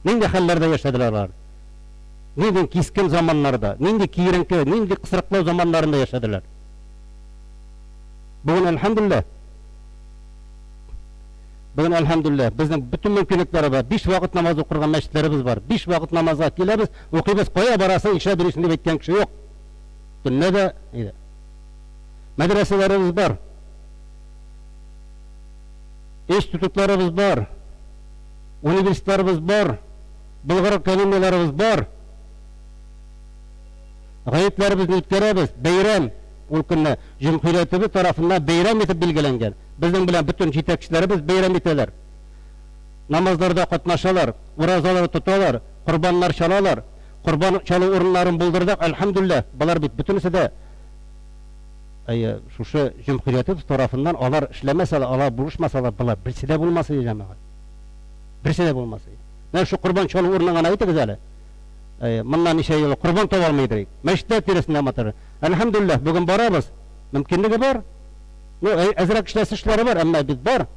Нинди хәлләрдә яшәделәр алар? Нинди кискен заманнарда, нинди киеренке, нинди кысрыклы заманнарында яшәделәр? Бүген әлхәмдүлилләh, безнең бөтен мөмкинлекләре бар. 5 вакыт намаз укырга мәчетләребез бар. 5 вакыт намазга киләбез, укыйбыз, кая барасың, ишә бирисең дип әйткән кеше юк. Төнне дә, иде. Мәдрәсәләребез бар. Институтларыбыз бар. Университетларыбыз бар. Болгар академияларыбыз бар. Гаетләребезне үткәрәбез, бәйрәм. Ул көнне җөмһүриятебез тарафыннан бәйрәм итеп билгеләнгән. Безнең белән бөтен җитәкчеләребез бәйрәм итәләр. Намазларда катнашалар, уразалар тоталар, курбаннар чалалар. Курбан чалу урыннарын булдырдык, әлхәмдүлилләh. Булар бит бөтенесе дә шушы җөмһүриятебез тарафыннан алар эшләмәсә, алар булышмасалар, булар берсе дә булмас иде җәмәгать. Берсе дә булмас иде. Менә шу курбан чалу урынын гына әйтегез әле. Моннан ничә ел курбан таба алмыйдыр. Мәчеттә тирәсендә матыр. Әлхәмдүлилләh, бүген барабыз. Мөмкинлеге бар. Әзрәк эшләре бар, әмма бит бар.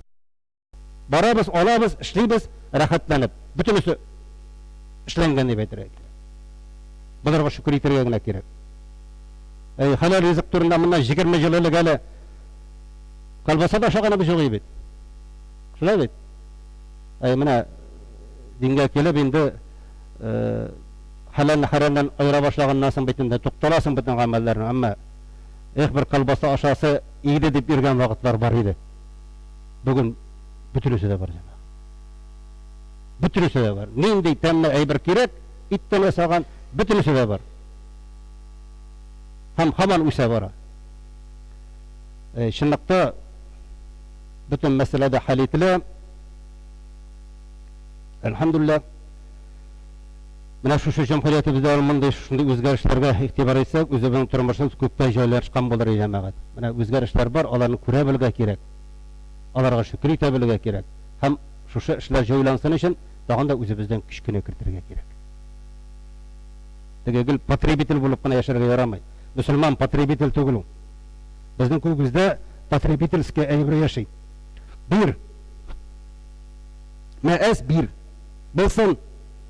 Барабыз, алабыз, эшлибез, рәхәтләнеп. Бөтенесе эшләнгән дип әйтергә кирәк. Буларга шөкер итәргә генә кирәк. Халал ризык турында моннан 20 ел элек әле колбаса да ашаганыбыз юк бит. Шулай бит. Менә дингә килеп инде халалны харамдан айыра башлаганнан соң бит инде тукталасың бөтен гамәлләрне, әмма бер колбаса ашасы иде дип йөргән вакытлар бар иде. Бүген бөтенесе дә бар. Бөтенесе дә бар. Нинди тәмле әйбер кирәк, иттән ясаган бөтенесе дә бар. Һәм һаман үсә бара. Чынлыкта бөтен мәсьәләдә хәл ителә. Әлхәмдүлилләh. Менә шушы җәмгыятебездә мондай шундый үзгәрешләргә игътибар итсәк, үзебезнең тормышыбыз күпкә җайлашкан булыр иде җәмәгать. Менә үзгәрешләр бар, аларны күрә белергә кирәк. Аларга шөкер итә белергә кирәк. Һәм шушы эшләр җайлансын өчен тагын да үзебездән көч кенә кертергә кирәк. Тегел потребитель булып кына яшәргә ярамый. Мөселман потребитель түгел ул. Безнең күбездә потребительская әйбер яши. Бир. Мәэс бир. Булсын.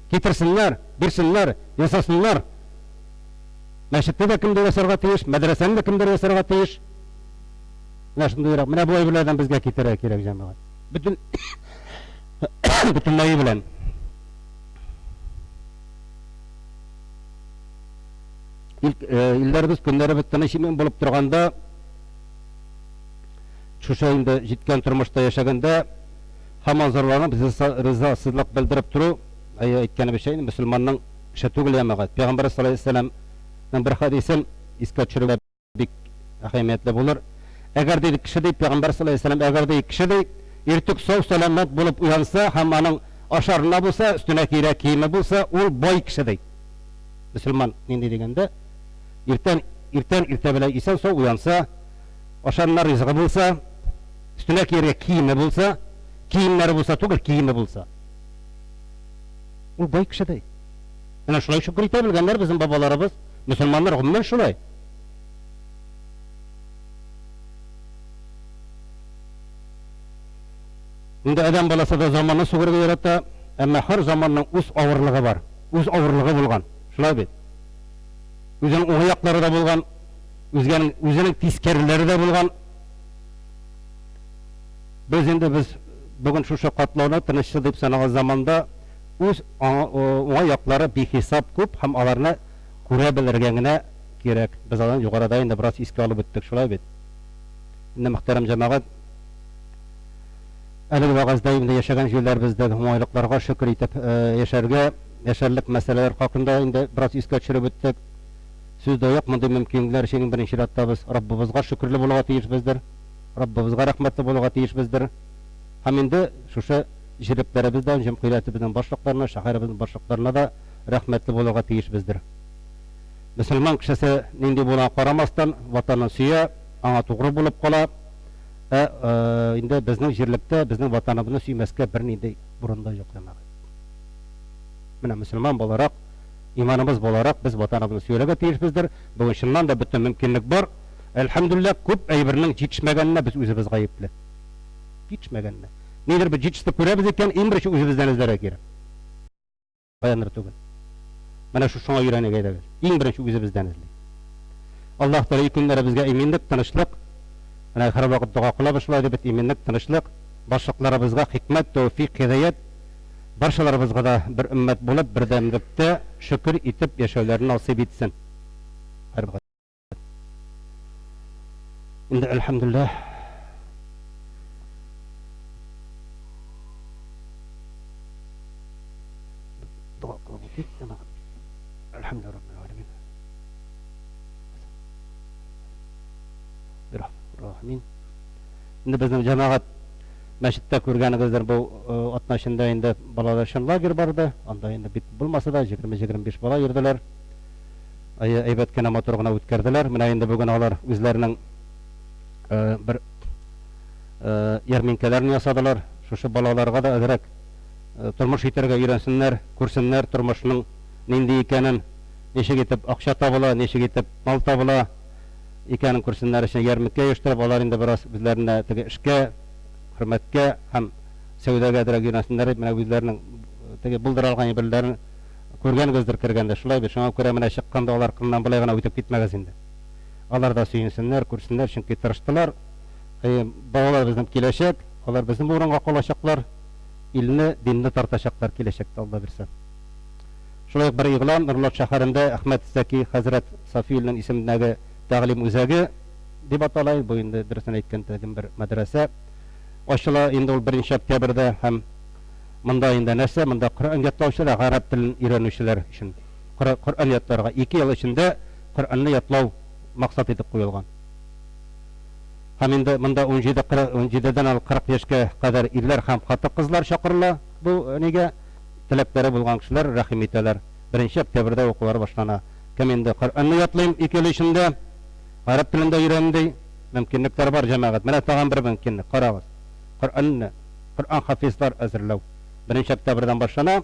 Китерсеннәр, бирсеннәр, ясасыннар. Мәчеттә дә кемдер ясарга тиеш, мәдрәсәдә дә кемдер ясарга тиеш. Менә бу әйберләрдән безгә китерә кирәк җәмәгать. Бөтен мәйе белән. Илләрбез көннәребез тыныч булып торганда, шушы инде җиткән тормышта яшәгәндә, һаман зарланып, ризасызлык белдереп тору, әйткәнебезчә, мөселманның эше түгел җәмәгать. Пәйгамбәр саллаллаһу алейһи ва саллямның бер хадисен искә төшерү бик әһәмиятле булыр. Eğer dedik kişi deyip Peygamber sallallahu aleyhi ve sellem eğer deyip kişi deyip ertük sağ selamet bulup uyansa hem anın aşarına bulsa üstüne kiyerek kiyimi bulsa ol boy kişi deyip. Müslüman nindi degende irten bile isen soğ uyansa aşarına rızkı bulsa üstüne kiyerek kiyimi bulsa kiyimleri bulsa tugul kiyimi bulsa ol boy kişi deyip. Yani şulay şükür ite bilgenler bizim babalarımız Müslümanlar gümmen şulay. Şimdi adam balası da zamanla suğurga yaratta, ama her zamanın uz ağırlığı var. Uz ağırlığı bulgan. Şulay bit. Özünün oyakları da bulgan, özünün tiskerileri de bulgan. Biz bugün şu şokatlarına tınışçı deyip sanağı zamanda öz oyakları bir hesap kup, hem alarına kurabilirgenine gerek. Biz alan yukarıdayın da biraz iski alıp bittik. Şulay bit. Şimdi muhterem cemaat, Әлеге вағазда инде яшәгән җирләребездәге уңайлыкларга шөкер итеп яшәрлек мәсьәләләр хакында инде бераз искә төшереп үттек. Сүздә юк мондый мөмкинлекләр өчен беренче рәттә без Раббыбызга шөкерле булырга тиешбездер. Раббыбызга рәхмәтле булырга тиешбездер. Һәм инде шушы җирекләребездән, җәмгыятебезнең башлыкларына, шәһәребезнең башлыкларына да рәхмәтле булырга тиешбездер. Мөселман кешесе нинди булган карамастан ватанын сөя, аңа тугры булып кала. Инде безнең җирлектә безнең ватаныбызны сөймәскә бернинди бурында юк демәк. Менә мөселман буларак, иманыбыз буларак без ватаныбызны сөйләргә тиешбездер. Бүген чыннан да бөтен мөмкинлек бар. Әлхәмдүлилләh, күп әйбернең җитешмәгәненә без үзебез гаепле. Җитешмәгәненә. Нидер бер җитеште күрәбез икән, иң беренче үзебездән эзләргә кирәк. Баяныр түгел. Менә шуңа өйрәнергә кирәк. Иң беренче үзебездән эзли. Аллаһ Тәгалә көннәре безгә иминлек, тынычлык, Ana her vakit dua kılabız şulaydı bit iminlik, tınışlık, başlıklarımızga hikmet, tevfik, hidayet, barşalarımızga da bir ümmet bulup birdemlikte şükür itip yaşaylarını nasip etsin. Her vakit. Şimdi elhamdülillah dua kılabız. Elhamdülillah Rabbil Alemin. Rahmin. Şimdi bizim cemaat meşitte körgənigizdir bu atnaşında indi balalaşan lager bardı. Anda indi bit bulmasa da 20-25 bala yerdiler. Aybat kana motoruna ötkerdiler. Mena indi bugün alar özlerinin bir yarminkelerini yasadılar. Şuşu balalarga da azrak turmuş iterge öğrensinler, kursunlar turmuşunun nindi ikanin, neşe gitip akşa tabıla, neşe gitip mal tabıla ikanin kursunlar için yarminkə yüştirip alar indi biraz bizlerine tege işke, hürmetke hem sevdaga azrak öğrensinler. Mena bizlerinin tege buldur algan birlerini көргәнегездер кергәндә шулай бит шуңа күрә менә чыкканда алар кылынан былай гына үтеп китмәгез инде. Алар да сөйенсеннәр, күрсеннәр, чөнки тырыштылар. Балалар безнең киләчәк, алар безнең урынга калачаклар, илне, динне тартачаклар киләчәктә Алла бирсә. Шулай бер игълан Нурлат шәһәрендә Әхмәт Зәки хәзрәт Сафиуллин исемендәге тәгълим үзәге дип аталай, бу инде дөресен әйткәндә бер мәдрәсә ачыла инде ул 1 октябрьдә һәм Мында инде нәрсә, мында Коръән ятлаучылар, гарәп телен өйрәнүчеләр өчен. Коръән ятларга 2 ел эчендә Коръәнне ятлау максат итеп куелган. Һәм инде мында 17дән 40 яшькә кадәр ирләр һәм хатын-кызлар чакырыла. Бу нигә теләкләре булган кешеләр рәхим итәләр. 1 октябрьдә укулар башлана. Кем инде Коръәнне ятлыйм 2 ел эчендә гарәп телендә өйрәнде. Мөмкинлекләр бар җәмәгать. Менә тагын бер мөмкинлек. Карагыз. Коръән хафизлар әзерләү. 1 октябрьдән башлана.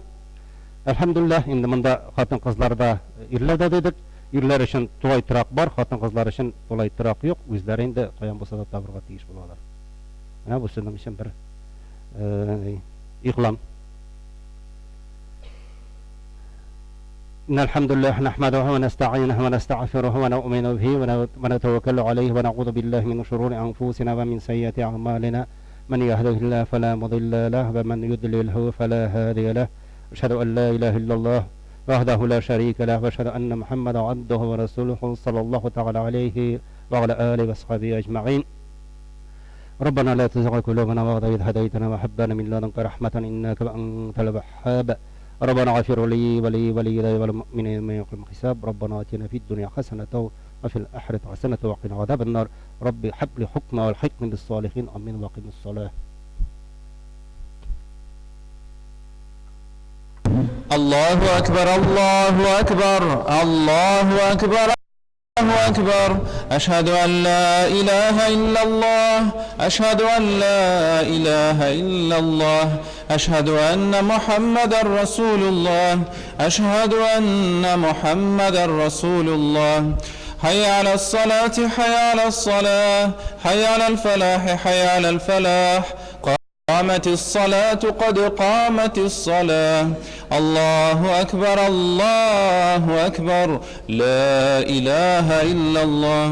Әлхәмдүлилләh, инде монда хатын-кызларда ирләр дә дидек. Ирләр өчен тулай торак бар, хатын-кызлар өчен тулай торак юк. Үзләре инде каян булса да табырга тиеш булалар. Менә бу сезнең өчен бер игълан. Әлхәмдүлилләh, нәхмәдүһу ва нәстәгъинүһу ва нәстәгъфируһу ва ну'мину биһи ва нәтәвәккәлу алейһи ва нa'удhu billahi min shururi anfusina wa min sayyiati a'malina. من يهده الله فلا مضل له ومن يضلله فلا هادي له أشهد أن لا إله إلا الله وحده لا شريك له وأشهد أن محمدا عبده ورسوله صلى الله تعالى عليه وعلى آله وصحبه أجمعين. ربنا لا تزغ قلوبنا بعد إذ هديتنا وهب لنا من لدنك رحمة إنك أنت الوهاب. ربنا اغفر لي ولوالدي والمؤمنين يوم الحساب. ربنا آتنا في الدنيا حسنة وفي الآخرة حسنة وقنا عذاب النار. رب هب لي حكما والحقني بالصالحين. آمين. وقم الصلاة. الله أكبر الله أكبر الله أكبر الله أكبر. أشهد أن لا إله إلا الله أشهد أن لا إله إلا الله أشهد أن محمدا رسول الله أشهد أن محمدا رسول الله. حي على الصلاة حي على الصلاة حي على الفلاح حي على الفلاح. قامت الصلاة قد قامت الصلاة. الله أكبر الله أكبر لا إله إلا الله.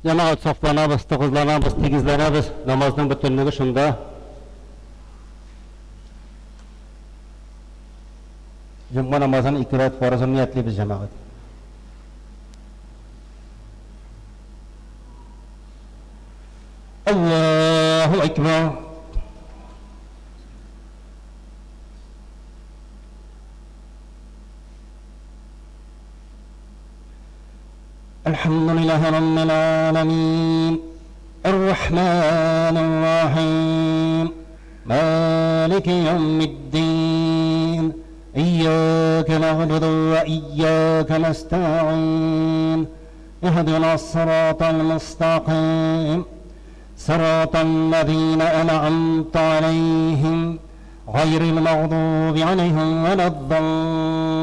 Cemaat saflanabız, tıkızlanabız, tigizlenabız. Namazın bütünlüğü şunda. Cuma namazının ikirat farzını niyetli biz cemaat. Allahu Ekber. الحمد لله رب العالمين الرحمن الرحيم مالك يوم الدين إياك نعبد وإياك نستعين اهدنا الصراط المستقيم صراط الذين أنعمت عليهم غير المغضوب عليهم ولا الضالين.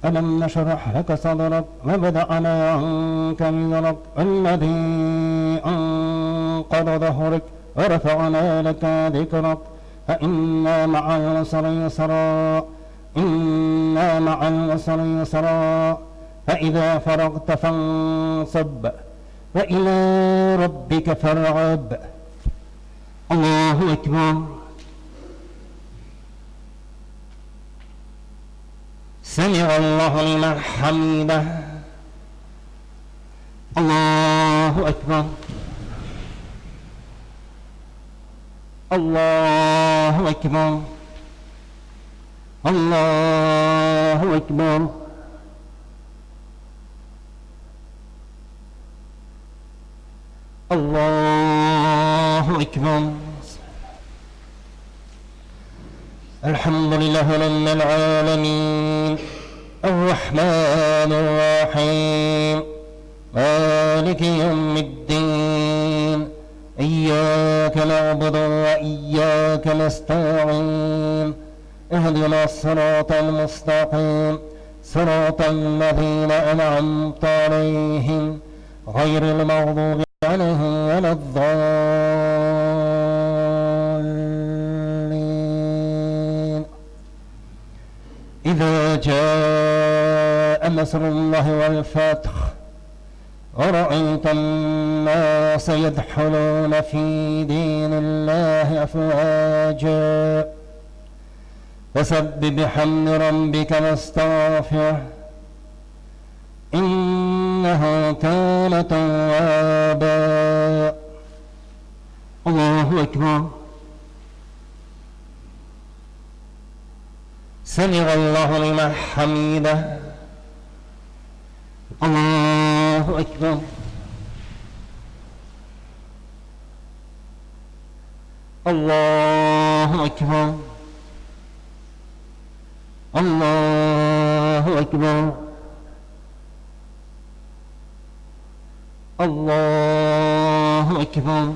ألم نشرح لك صدرك ووضعنا عنك وزرك الذي أنقض ظهرك ورفعنا لك ذكرك فإن مع العسر يسرا إن مع العسر يسرا فإذا فرغت فانصب وإلى ربك فارغب. الله أكبر. سمع الله لمن حمده. الله أكبر. الله أكبر. الله أكبر. الله أكبر. الحمد لله رب العالمين الرحمن الرحيم مالك يوم الدين إياك نعبد وإياك نستعين اهدنا الصراط المستقيم صراط الذين أنعمت عليهم غير المغضوب عليهم ولا الضالين. إذا جاء نصر الله والفتح ورأيت الناس يدخلون في دين الله أفواجا فسبح بحمد ربك واستغفره إنه كان توابا. الله أكبر. سمع الله لمن حمده. الله أكبر. الله أكبر. الله أكبر. الله أكبر.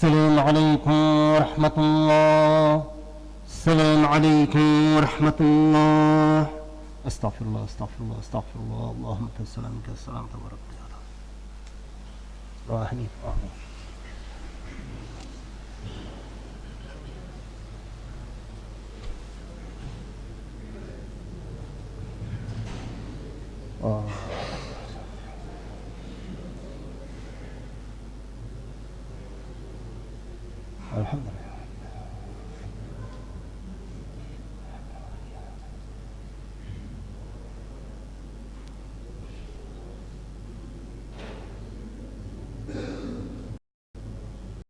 السلام عليكم ورحمة الله. السلام عليكم ورحمة الله. استغفر الله استغفر الله استغفر الله اللهم انت السلام منك السلام تبارك يا رب راحني الحمد لله